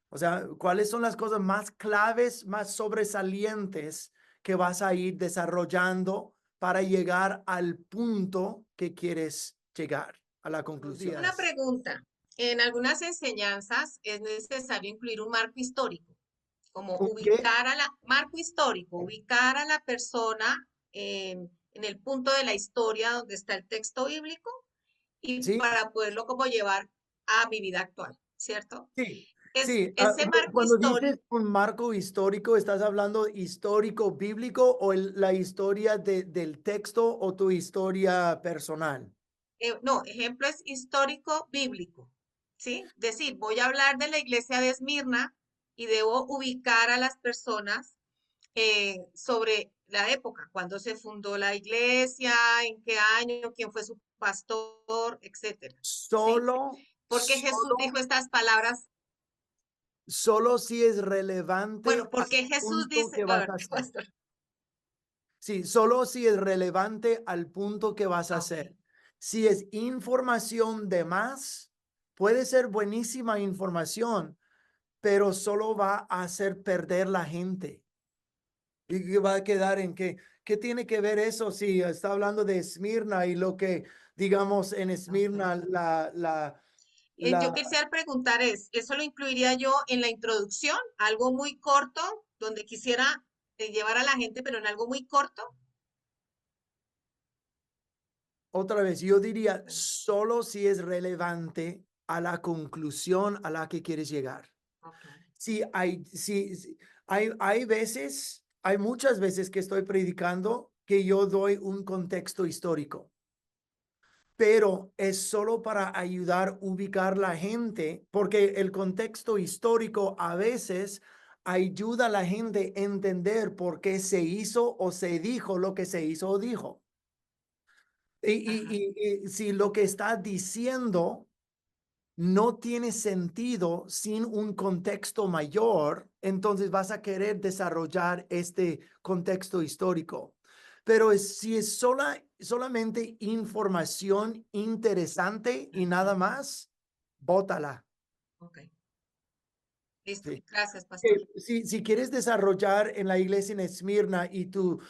S2: O sea, ¿cuáles son las cosas más claves, más sobresalientes que vas a ir desarrollando para llegar al punto que quieres llegar, a la conclusión?
S3: Una pregunta. En algunas enseñanzas es necesario incluir un marco histórico, como
S2: ¿Un qué?
S3: marco histórico, ubicar a la persona en el punto de la historia donde está el texto bíblico y
S2: Sí,
S3: para poderlo como llevar a mi vida actual, ¿cierto?
S2: sí,
S3: Es
S2: sí.
S3: ese marco
S2: Cuando dices
S3: histórico.
S2: un marco histórico, ¿estás hablando histórico bíblico o la historia del texto o tu historia personal?
S3: No, ejemplo es histórico bíblico, ¿sí? Decir, voy a hablar de la iglesia de Esmirna y debo ubicar a las personas sobre la época, cuándo se fundó la iglesia, en qué año, quién fue su pastor, etcétera, ¿sí?
S2: Solo,
S3: Porque Jesús dijo
S2: solo,
S3: estas palabras.
S2: solo si es
S3: Bueno,
S2: relevante al
S3: porque Jesús
S2: punto
S3: dice,
S2: que
S3: a
S2: vas
S3: ver,
S2: a hacer.
S3: pastor.
S2: Sí, solo si es relevante al punto que vas a
S3: Ah, ok.
S2: hacer. Si es información de más, puede ser buenísima información, pero solo va a hacer perder la gente. ¿Y qué va a quedar en qué? ¿Qué tiene que ver eso si está hablando de Esmirna y lo que, digamos, en Esmirna,
S3: Ok. Yo
S2: la
S3: quisiera preguntar ¿eso lo incluiría yo en la introducción? Algo muy corto, donde quisiera llevar a la gente, pero en algo muy corto.
S2: otra vez, yo diría solo si es relevante a la conclusión a la que quieres llegar.
S3: Ok.
S2: Sí, hay veces, hay muchas veces que estoy predicando que yo doy un contexto histórico, pero es solo para ayudar a ubicar la gente, porque el contexto histórico a veces ayuda a la gente a entender por qué se hizo o se dijo lo que se hizo o dijo.
S3: Ajá.
S2: Y si lo que está diciendo no tiene sentido sin un contexto mayor, entonces vas a querer desarrollar este contexto histórico. pero si es solamente información interesante y nada más, bótala.
S3: Ok. Listo.
S2: Sí.
S3: Gracias, pastor.
S2: Si quieres desarrollar en la iglesia en Esmirna y tu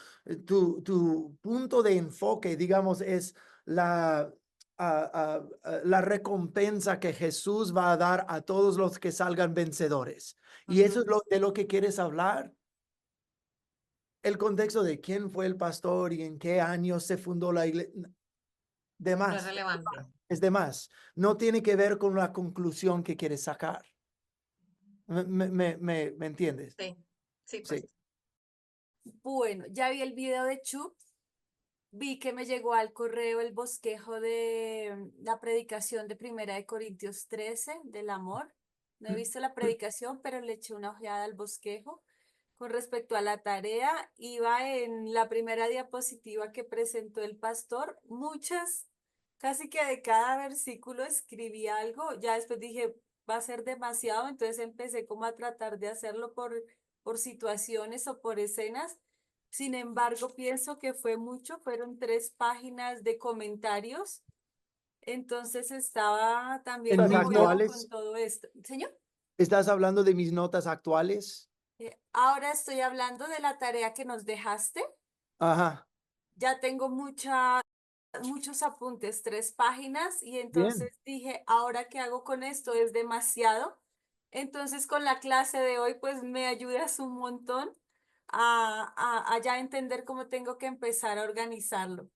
S2: punto de enfoque, digamos, es la recompensa que Jesús va a dar a todos los que salgan vencedores. Y eso es de lo que quieres hablar. El contexto de quién fue el pastor y en qué año se fundó la iglesia. De
S3: No es
S2: más,
S3: relevante.
S2: es de más. No tiene que ver con la conclusión que quieres sacar. ¿Me entiendes?
S3: Sí, sí,
S2: Sí.
S3: pastor.
S4: Bueno, ya vi el video de Chup, vi que me llegó al correo el bosquejo de la predicación de Primera de Corintios 13 del amor. No he visto la predicación, pero le eché una ojeada al bosquejo. Con respecto a la tarea, iba en la primera diapositiva que presentó el pastor, casi que de cada versículo escribí algo. Ya después dije, va a ser demasiado, entonces empecé como a tratar de hacerlo por situaciones o por escenas. Sin embargo, pienso que fue mucho, fueron 3 páginas de comentarios. Entonces estaba también
S2: ¿En
S4: muy
S2: mis
S4: bueno
S2: actuales?
S4: con todo esto. Señor,
S2: ¿Estás hablando de mis notas actuales?
S4: ahora estoy hablando de la tarea que nos dejaste.
S2: Ajá,
S4: Ya tengo muchos apuntes, 3 páginas, y
S2: bien.
S4: entonces dije, ahora qué hago con esto es demasiado. Entonces con la clase de hoy, pues me ayudas un montón a ya entender cómo tengo que empezar a organizarlo.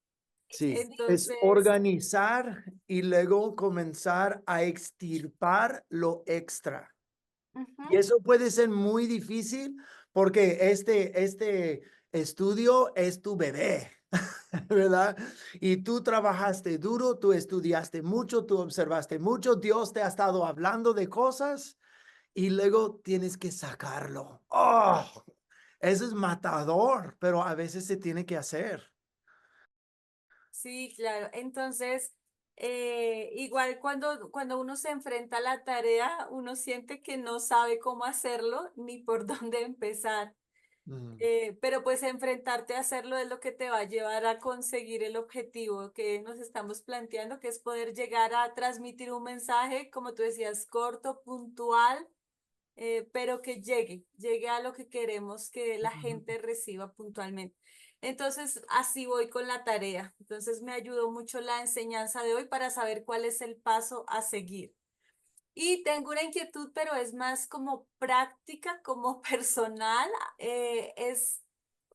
S2: Sí, es
S4: Entonces,
S2: organizar y luego comenzar a extirpar lo extra. Y
S4: ujú,
S2: eso puede ser muy difícil porque este estudio es tu bebé, ¿verdad? Y tú trabajaste duro, tú estudiaste mucho, tú observaste mucho, Dios te ha estado hablando de cosas y luego tienes que sacarlo. ¡Oh! Eso es matador, pero a veces se tiene que hacer.
S4: sí, claro. Entonces, igual cuando uno se enfrenta a la tarea, uno siente que no sabe cómo hacerlo ni por dónde empezar.
S2: Mm,
S4: Pero pues enfrentarte a hacerlo es lo que te va a llevar a conseguir el objetivo que nos estamos planteando, que es poder llegar a transmitir un mensaje, como tú decías, corto, puntual, pero que llegue a lo que queremos que la
S2: ujú,
S4: gente reciba puntualmente. Entonces, así voy con la tarea. Entonces, me ayudó mucho la enseñanza de hoy para saber cuál es el paso a seguir. Y tengo una inquietud, pero es más como práctica, como personal,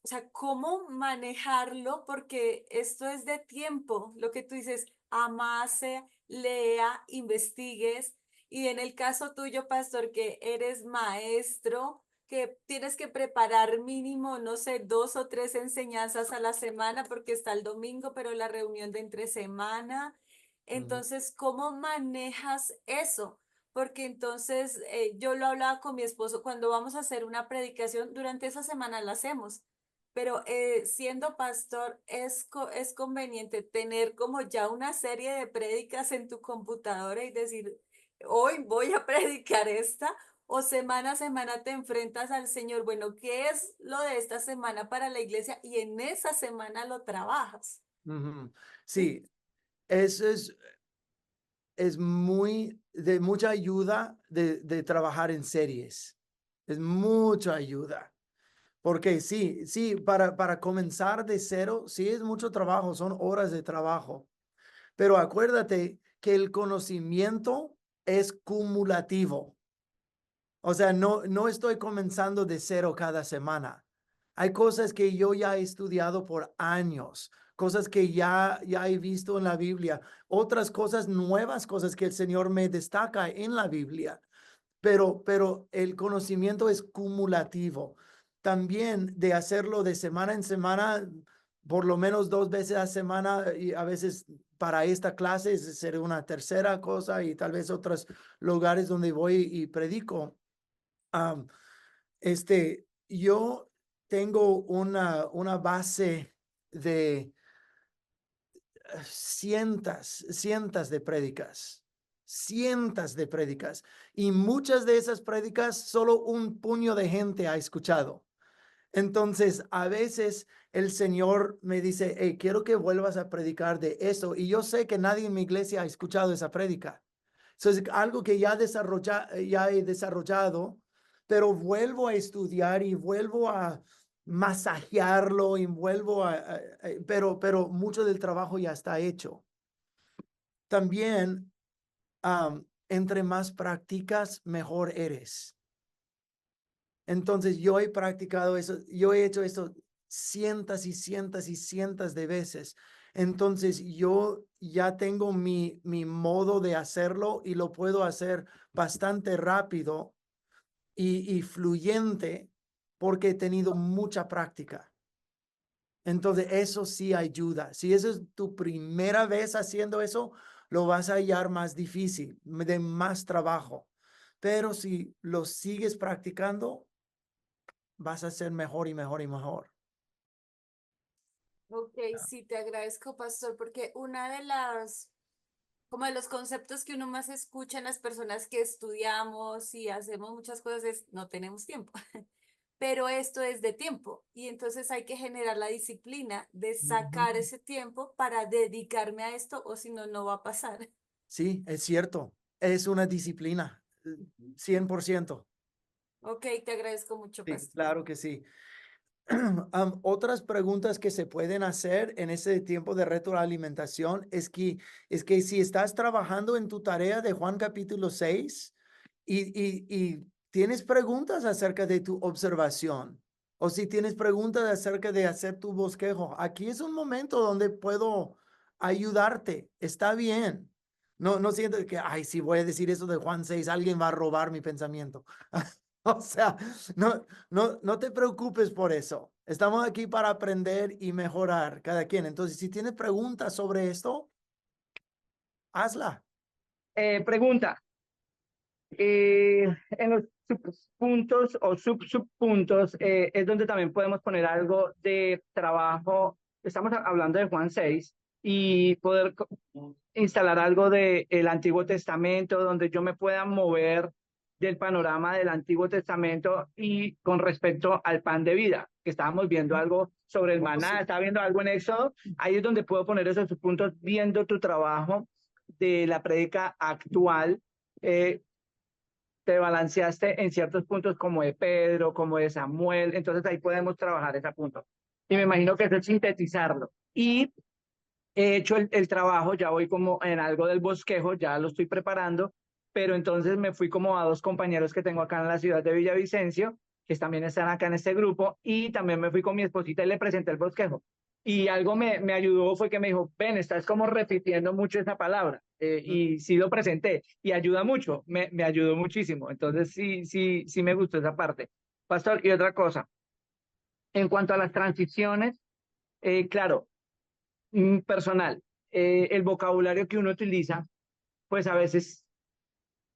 S4: o sea, cómo manejarlo, porque esto es de tiempo, lo que tú dices, amase, lea, investigues, y en el caso tuyo, pastor, que eres maestro, que tienes que preparar mínimo, no sé, 2 o 3 enseñanzas a la semana, porque está el domingo, pero la reunión de entre semana.
S2: ujú,
S4: Entonces, ¿cómo manejas eso? Porque entonces yo lo hablaba con mi esposo, cuando vamos a hacer una predicación, durante esa semana la hacemos, pero siendo pastor es conveniente tener como ya una serie de prédicas en tu computadora y decir, hoy voy a predicar esta, o semana a semana te enfrentas al Señor, bueno, ¿qué es lo de esta semana para la iglesia? Y en esa semana lo trabajas.
S2: ujú. Sí, eso es muy de mucha ayuda de trabajar en series. Es mucha ayuda. Porque sí, para comenzar de cero, sí es mucho trabajo, son horas de trabajo. Pero acuérdate que el conocimiento es cumulativo. O sea, no estoy comenzando de cero cada semana. Hay cosas que yo ya he estudiado por años, cosas que ya he visto en la Biblia, otras cosas nuevas, cosas que el Señor me destaca en la Biblia, pero el conocimiento es cumulativo. También de hacerlo de semana en semana, por lo menos 2 veces a semana, y a veces para esta clase será una tercera cosa y tal vez otros lugares donde voy y predico. Am, yo tengo una base de cientos de prédicas, y muchas de esas prédicas solo un puño de gente ha escuchado. Entonces, a veces el Señor me dice, hey, quiero que vuelvas a predicar de eso. Y yo sé que nadie en mi iglesia ha escuchado esa prédica. Eso es algo que ya he desarrollado, pero vuelvo a estudiar y vuelvo a masajearlo y vuelvo pero mucho del trabajo ya está hecho. También, entre más practicas, mejor eres. Entonces yo he practicado eso, yo he hecho esto cientos y cientos y cientos de veces. Entonces yo ya tengo mi modo de hacerlo y lo puedo hacer bastante rápido y fluyente porque he tenido mucha práctica. Entonces eso sí ayuda. Si esa es tu primera vez haciendo eso, lo vas a hallar más difícil, de más trabajo. Pero si lo sigues practicando, vas a ser mejor y mejor y mejor.
S4: Ok, sí, te agradezco, pastor, porque una de las, como de los conceptos que uno más escucha en las personas que estudiamos y hacemos muchas cosas es no tenemos tiempo. Pero esto es de tiempo y entonces hay que generar la disciplina de sacar
S2: Ujú.
S4: ese tiempo para dedicarme a esto o si no, no va a pasar.
S2: Sí, es cierto. Es una disciplina, 100%.
S4: Ok, te agradezco mucho,
S2: Sí,
S4: pastor.
S2: claro que sí. Otras preguntas que se pueden hacer en ese tiempo de retroalimentación es que si estás trabajando en tu tarea de Juan capítulo 6 y tienes preguntas acerca de tu observación o si tienes preguntas acerca de hacer tu bosquejo, aquí es un momento donde puedo ayudarte. Está bien. No siento que, ay, si voy a decir eso de Juan 6, alguien va a robar mi pensamiento. O sea, no te preocupes por eso. Estamos aquí para aprender y mejorar cada quien. Entonces, si tienes preguntas sobre esto, hazla.
S5: Pregunta, en los subpuntos o subpuntos es donde también podemos poner algo de trabajo. Estamos hablando de Juan 6 y poder instalar algo del Antiguo Testamento donde yo me pueda mover del panorama del Antiguo Testamento y con respecto al pan de vida, que estábamos viendo algo sobre el maná, estaba viendo algo en Éxodo, ahí es donde puedo poner esos subpuntos viendo tu trabajo de la prédica actual. eh, Te balanceaste en ciertos puntos como de Pedro, como de Samuel, entonces ahí podemos trabajar ese punto. Y me imagino que eso es sintetizarlo. Y he hecho el trabajo, ya voy como en algo del bosquejo, ya lo estoy preparando, pero entonces me fui como a dos compañeros que tengo acá en la ciudad de Villavicencio, que también están acá en este grupo, y también me fui con mi esposita y le presenté el bosquejo. Y algo me ayudó fue que me dijo, ven, estás como repitiendo mucho esa palabra. Y sí lo presenté y ayuda mucho, me ayudó muchísimo. Entonces sí me gustó esa parte. Pastor, y otra cosa, en cuanto a las transiciones, claro, personal, el vocabulario que uno utiliza, pues a veces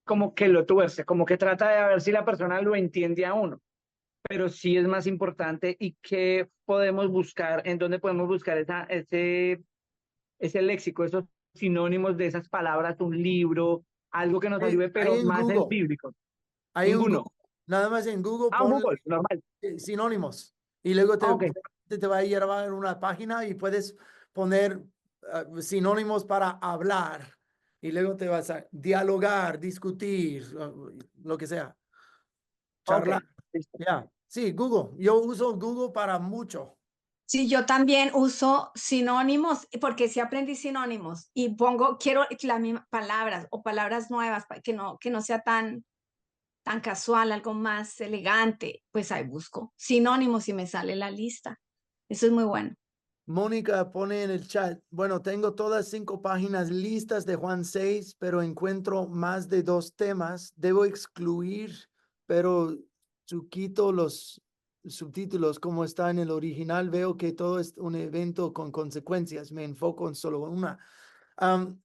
S5: como que lo tuerce, como que trata de ver si la persona lo entiende a uno, pero sí es más importante y qué podemos buscar, en dónde podemos buscar ese léxico, esos sinónimos de esas palabras, un libro, algo que nos ayude,
S2: Ahí
S5: pero
S2: en
S5: más en
S2: Google,
S5: bíblico.
S2: ahí en
S5: Ninguno.
S2: Google, nada más en Google
S5: Ah,
S2: pon
S5: Google, normal.
S2: sinónimos y luego
S5: Ah, ok.
S2: te va a llevar a una página y puedes poner sinónimos para hablar y luego te vas a dialogar, discutir, lo que sea,
S5: Ok.
S2: charlar.
S5: Listo.
S2: Ya, sí, Google. Yo uso Google para mucho.
S1: Sí, yo también uso sinónimos, porque sí aprendí sinónimos y pongo, quiero las mismas palabras o palabras nuevas que no sea tan casual, algo más elegante, pues ahí busco sinónimos y me sale la lista. Eso es muy bueno.
S2: Mónica pone en el chat, bueno, tengo todas 5 páginas listas de Juan 6, pero encuentro más de 2 temas. Debo excluir, pero quito los subtítulos como está en el original. Veo que todo es un evento con consecuencias. Me enfoco en solo una. Am,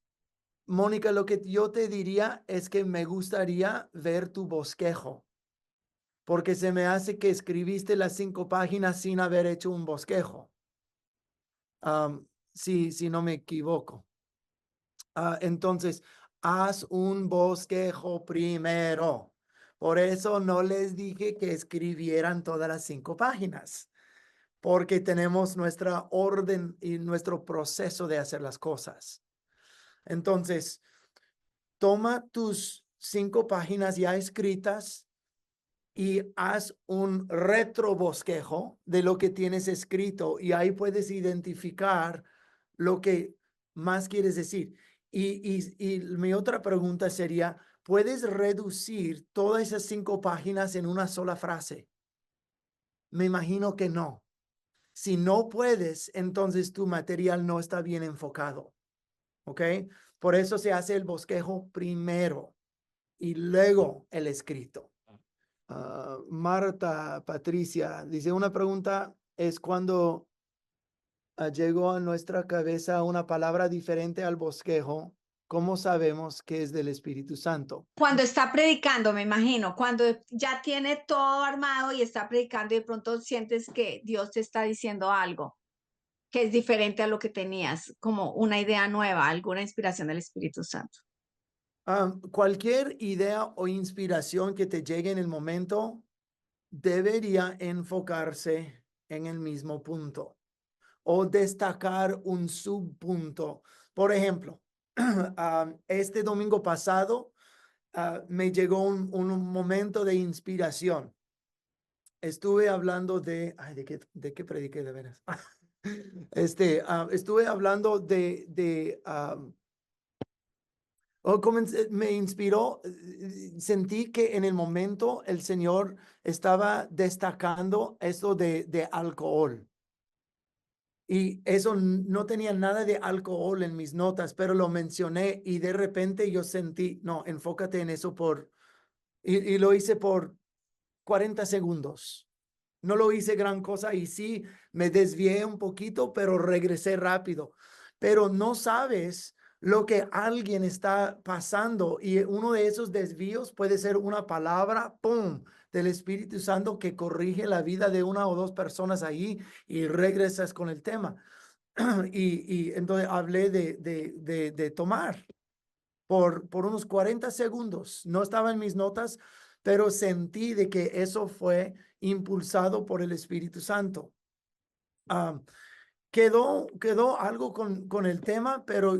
S2: Mónica, lo que yo te diría es que me gustaría ver tu bosquejo, porque se me hace que escribiste las 5 páginas sin haber hecho un bosquejo. Si no me equivoco. Entonces, haz un bosquejo primero, Por eso no les dije que escribieran todas las 5 páginas, porque tenemos nuestra orden y nuestro proceso de hacer las cosas. Entonces, toma tus 5 páginas ya escritas y haz un retrobosquejo de lo que tienes escrito y ahí puedes identificar lo que más quieres decir. Y mi otra pregunta sería, ¿puedes reducir todas esas 5 páginas en una sola frase? Me imagino que no. Si no puedes, entonces tu material no está bien enfocado. ¿Ok? Por eso se hace el bosquejo primero y luego el escrito. Marta Patricia dice, una pregunta es cuando llegó a nuestra cabeza una palabra diferente al bosquejo, ¿cómo sabemos que es del Espíritu Santo?
S1: Cuando está predicando, me imagino, cuando ya tiene todo armado y está predicando y de pronto sientes que Dios te está diciendo algo que es diferente a lo que tenías, como una idea nueva, alguna inspiración del Espíritu Santo.
S2: Cualquier idea o inspiración que te llegue en el momento debería enfocarse en el mismo punto o destacar un subpunto. Por ejemplo, este domingo pasado me llegó un momento de inspiración. Estuve hablando de, ay, ¿de qué prediqué de veras? Estuve hablando me inspiró, sentí que en el momento el Señor estaba destacando esto de alcohol. Y eso no tenía nada de alcohol en mis notas, pero lo mencioné y de repente yo sentí, no, enfócate en eso y lo hice por 40 segundos. No lo hice gran cosa y sí, me desvié un poquito, pero regresé rápido. Pero no sabes lo que alguien está pasando y uno de esos desvíos puede ser una palabra, ¡pum!, del Espíritu Santo que corrige la vida de una o dos personas ahí y regresas con el tema. Y entonces hablé de tomar por unos 40 segundos. No estaba en mis notas, pero sentí de que eso fue impulsado por el Espíritu Santo. Quedó algo con el tema, pero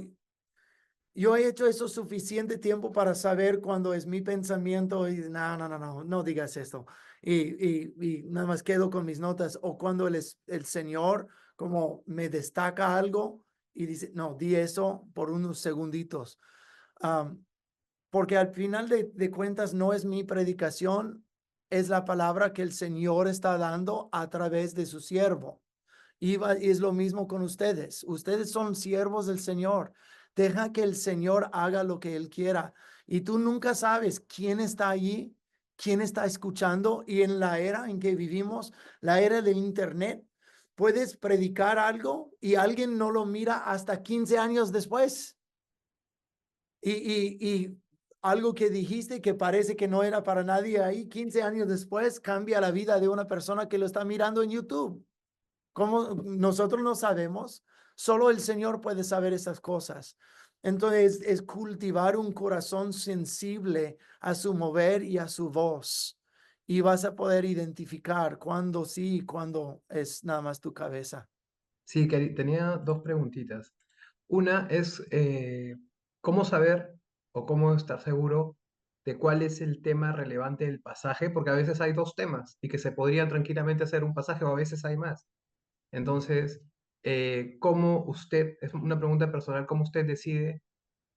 S2: yo he hecho eso suficiente tiempo para saber cuando es mi pensamiento y no digas esto. Y nada más quedo con mis notas o cuando el Señor como me destaca algo y dice, no, di eso por unos segunditos. Porque al final de cuentas no es mi predicación, es la palabra que el Señor está dando a través de su siervo. Y es lo mismo con ustedes. Ustedes son siervos del Señor. Deja que el Señor haga lo que Él quiera. Y tú nunca sabes quién está allí, quién está escuchando. Y en la era en que vivimos, la era del Internet, puedes predicar algo y alguien no lo mira hasta 15 años después. Y algo que dijiste que parece que no era para nadie ahí, 15 años después cambia la vida de una persona que lo está mirando en YouTube. Como nosotros no sabemos, solo el Señor puede saber esas cosas. Entonces es cultivar un corazón sensible a su mover y a su voz. Y vas a poder identificar cuándo sí y cuándo es nada más tu cabeza.
S6: Sí, tenía dos preguntitas. Una es cómo saber o cómo estar seguro de cuál es el tema relevante del pasaje, porque a veces hay dos temas y que se podrían tranquilamente hacer un pasaje o a veces hay más. Entonces, ¿cómo usted, es una pregunta personal, cómo usted decide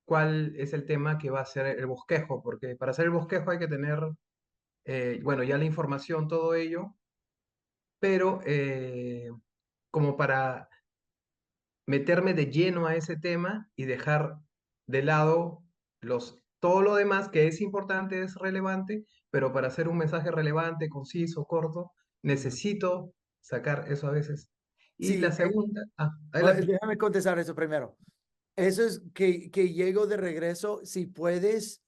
S6: cuál es el tema que va a ser el bosquejo? Porque para hacer el bosquejo hay que tener, bueno, ya la información, todo ello, pero como para meterme de lleno a ese tema y dejar de lado todo lo demás que es importante, es relevante, pero para hacer un mensaje relevante, conciso, corto, necesito sacar eso a veces. Y
S2: Sí,
S6: la segunda, adelante.
S2: déjame contestar eso primero. Eso es que llego de regreso, si puedes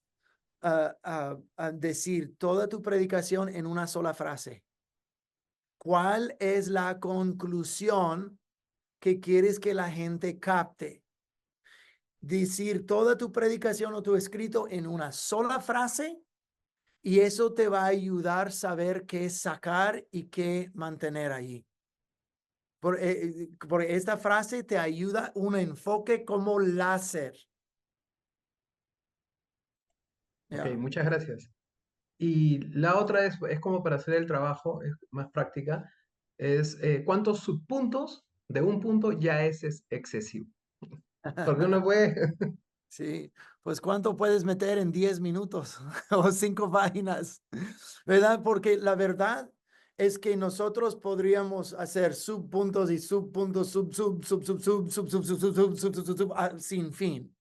S2: decir toda tu predicación en una sola frase. ¿Cuál es la conclusión que quieres que la gente capte? Decir toda tu predicación o tu escrito en una sola frase Y eso te va a ayudar a saber qué sacar y qué mantener ahí. Por esta frase te ayuda un enfoque como láser.
S6: Ok,
S2: Ya.
S6: muchas gracias. Y la otra es como para hacer el trabajo, es más práctica, es cuántos subpuntos de un punto ya es excesivo. Porque uno puede,
S2: Sí, pues ¿cuánto puedes meter en 10 minutos o 5 páginas? ¿Verdad? Porque la verdad es que nosotros podríamos hacer subpuntos y subpuntos, sin fin.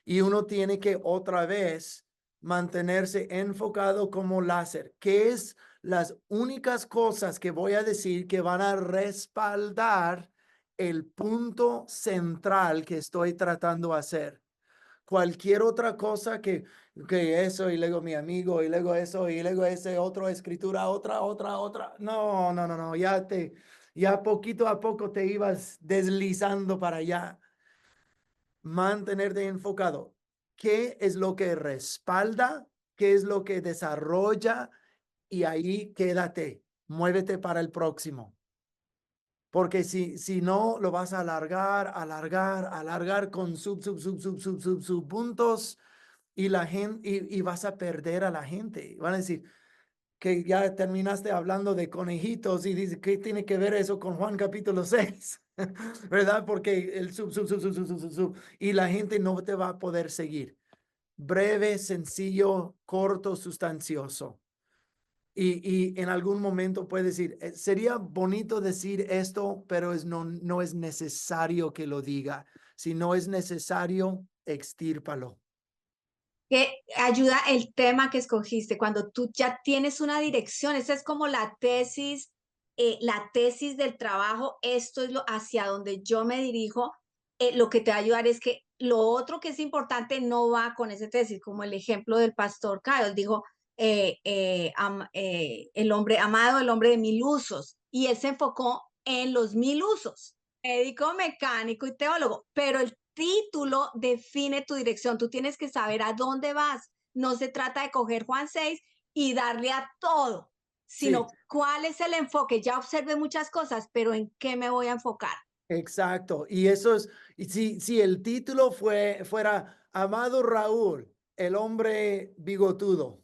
S2: Y uno tiene que otra vez mantenerse enfocado como láser, que es las únicas cosas que voy a decir que van a respaldar el punto central que estoy tratando de hacer. Cualquier otra cosa que eso y luego mi amigo y luego eso y luego ese otro escritura, otra. No, no, no, no, ya poquito a poco te ibas deslizando para allá. Mantenerte enfocado. ¿Qué es lo que respalda? ¿Qué es lo que desarrolla? Y ahí quédate, muévete para el próximo. Porque si no, lo vas a alargar con sub puntos y la gente, y vas a perder a la gente. Van a decir que ya terminaste hablando de conejitos y dice, ¿qué tiene que ver eso con Juan capítulo 6? ¿Verdad? Porque el sub, y la gente no te va a poder seguir. Breve, sencillo, corto, sustancioso. Y en algún momento puedes decir, sería bonito decir esto, pero no es necesario que lo diga. Si no es necesario, extírpalo.
S1: Que ayuda el tema que escogiste, cuando tú ya tienes una dirección, esa es como la tesis del trabajo, esto es lo hacia donde yo me dirijo, lo que te va a ayudar es que lo otro que es importante no va con ese tesis, como el ejemplo del pastor Kyle, dijo, el hombre amado, el hombre de 1000 usos, y él se enfocó en los 1000 usos, médico, mecánico y teólogo, pero el título define tu dirección. Tú tienes que saber a dónde vas. No se trata de coger Juan 6 y darle a todo,
S2: Sí,
S1: sino cuál es el enfoque. Ya observé muchas cosas, pero ¿en qué me voy a enfocar?
S2: exacto. Y eso es, y si el título fuera Amado Raúl, el hombre bigotudo.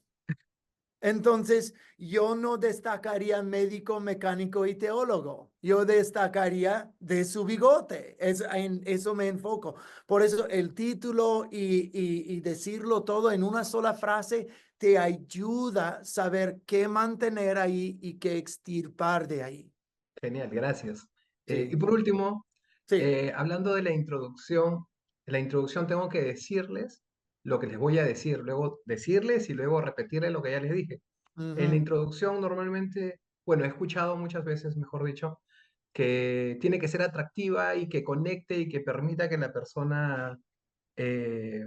S2: Entonces, yo no destacaría médico, mecánico y teólogo. Yo destacaría de su bigote. En eso me enfoco. Por eso el título y decirlo todo en una sola frase te ayuda a saber qué mantener ahí y qué extirpar de ahí.
S6: genial, gracias. Y
S2: Sí,
S6: por último,
S2: sí.
S6: hablando de la introducción tengo que decirles lo que les voy a decir, luego decirles y luego repetirles lo que ya les dije. En la
S2: Ujú,
S6: introducción normalmente, bueno, he escuchado muchas veces, mejor dicho, que tiene que ser atractiva y que conecte y que permita que la persona eh,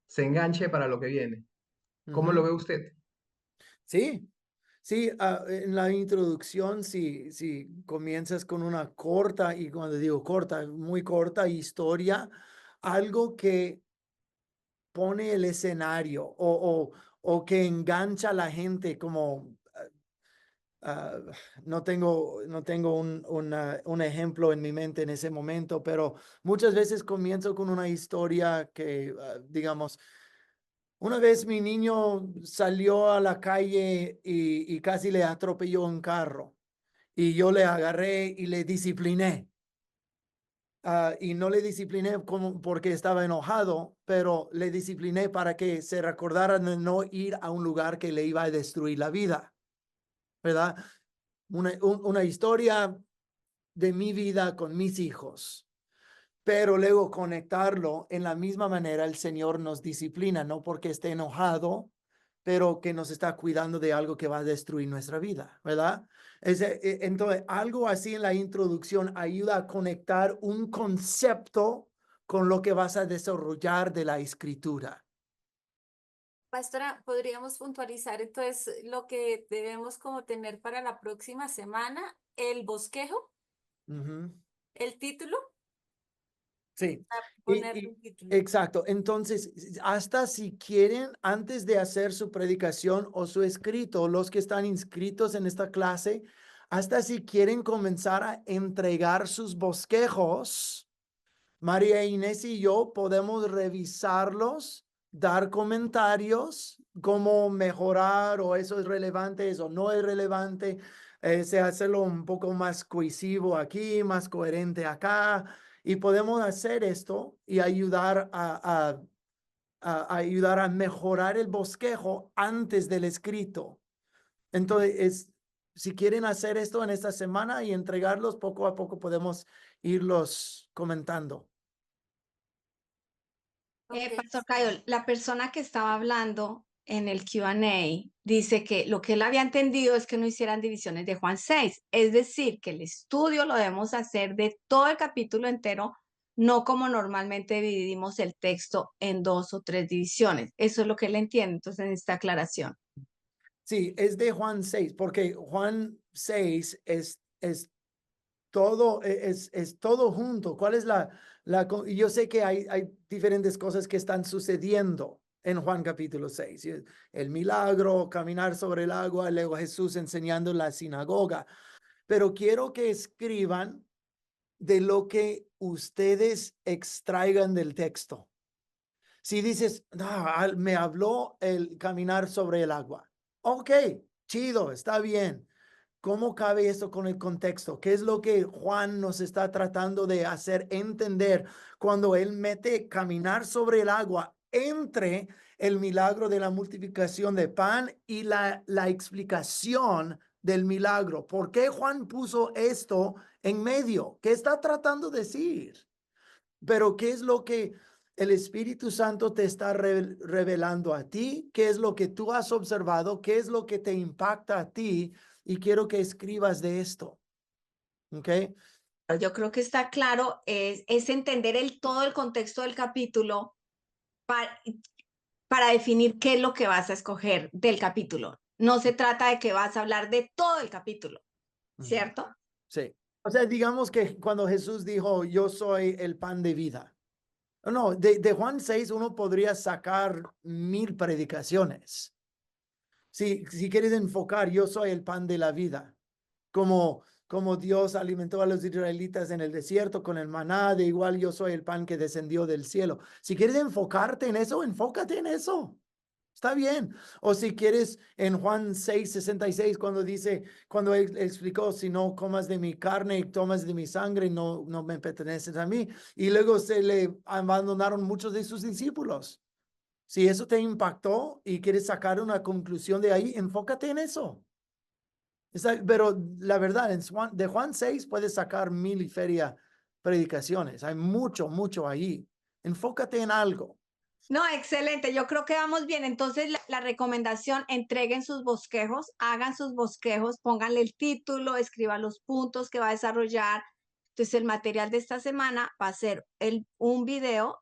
S6: se enganche para lo que viene. ¿Cómo lo
S2: ujú.
S6: ve usted?
S2: Sí, sí, en la introducción, si comienzas con una corta, y cuando digo corta, muy corta historia, algo que pone el escenario o que engancha a la gente como, ah, no tengo un ejemplo en mi mente en ese momento, pero muchas veces comienzo con una historia que, digamos, una vez mi niño salió a la calle y casi le atropelló un carro y yo le agarré y le discipliné. Y no le discipliné como porque estaba enojado, pero le discipliné para que se recordara de no ir a un lugar que le iba a destruir la vida, ¿verdad? Una historia de mi vida con mis hijos, pero luego conectarlo en la misma manera el Señor nos disciplina, no porque esté enojado, pero que nos está cuidando de algo que va a destruir nuestra vida, ¿verdad? Entonces, algo así en la introducción ayuda a conectar un concepto con lo que vas a desarrollar de la escritura.
S4: Pastora, ¿podríamos puntualizar entonces lo que debemos como tener para la próxima semana? El bosquejo,
S2: Ujú.
S4: el título
S2: Sí.
S4: Ponerle un título.
S2: Exacto. Entonces, hasta si quieren, antes de hacer su predicación o su escrito, los que están inscritos en esta clase, hasta si quieren comenzar a entregar sus bosquejos, María Inés y yo podemos revisarlos, dar comentarios, cómo mejorar o eso es relevante, eso no es relevante, hacerlo un poco más cohesivo aquí, más coherente acá, y podemos hacer esto y ayudar a ayudar a mejorar el bosquejo antes del escrito. Entonces, si quieren hacer esto en esta semana y entregarlos poco a poco, podemos irlos comentando.
S4: Ok,
S1: Pastor Cayo, la persona que estaba hablando en el Q&A dice que lo que él había entendido es que no hicieran divisiones de Juan 6, es decir, que el estudio lo debemos hacer de todo el capítulo entero, no como normalmente dividimos el texto en 2 o 3 divisiones. Eso es lo que él entiende, entonces en esta aclaración.
S2: Sí, es de Juan 6, porque Juan 6 es todo, es todo junto. ¿Cuál es y yo sé que hay diferentes cosas que están sucediendo en Juan capítulo 6. El milagro, caminar sobre el agua, luego Jesús enseñando en la sinagoga. Pero quiero que escriban de lo que ustedes extraigan del texto. Si dices, me habló el caminar sobre el agua. Ok, chido, está bien. ¿Cómo cabe esto con el contexto? ¿Qué es lo que Juan nos está tratando de hacer entender cuando él mete caminar sobre el agua entre el milagro de la multiplicación de pan y la explicación del milagro? ¿Por qué Juan puso esto en medio? ¿Qué está tratando de decir? Pero ¿qué es lo que el Espíritu Santo te está revelando a ti? ¿Qué es lo que tú has observado? ¿Qué es lo que te impacta a ti? Y quiero que escribas de esto. ¿Ok?
S1: Yo creo que está claro, es entender todo el contexto del capítulo para definir qué es lo que vas a escoger del capítulo. No se trata de que vas a hablar de todo el capítulo, ¿cierto?
S2: Sí. O sea, digamos que cuando Jesús dijo, yo soy el pan de vida. No, de Juan 6 uno podría sacar 1000 predicaciones. Si quieres enfocar, yo soy el pan de la vida. Como Dios alimentó a los israelitas en el desierto con el maná, de igual yo soy el pan que descendió del cielo. Si quieres enfocarte en eso, enfócate en eso. Está bien. O si quieres en Juan 6:66, cuando él explicó, si no comas de mi carne y tomas de mi sangre, no me perteneces a mí. Y luego se le abandonaron muchos de sus discípulos. Si eso te impactó y quieres sacar una conclusión de ahí, enfócate en eso. Pero la verdad, de Juan 6 puedes sacar 1000 y feria predicaciones. Hay mucho ahí. Enfócate en algo.
S1: No, excelente. Yo creo que vamos bien. Entonces, la recomendación, entreguen sus bosquejos, hagan sus bosquejos, pónganle el título, escriban los puntos que va a desarrollar. Entonces, el material de esta semana va a ser un video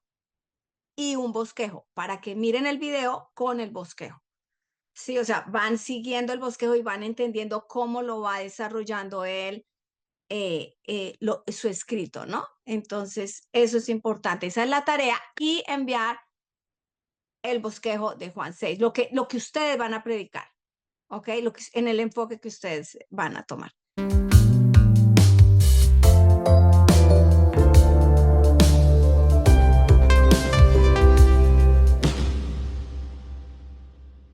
S1: y un bosquejo para que miren el video con el bosquejo. Sí, o sea, van siguiendo el bosquejo y van entendiendo cómo lo va desarrollando él, su escrito, ¿no? Entonces, eso es importante. Esa es la tarea y enviar el bosquejo de Juan 6, lo que ustedes van a predicar, ¿ok? En el enfoque que ustedes van a tomar.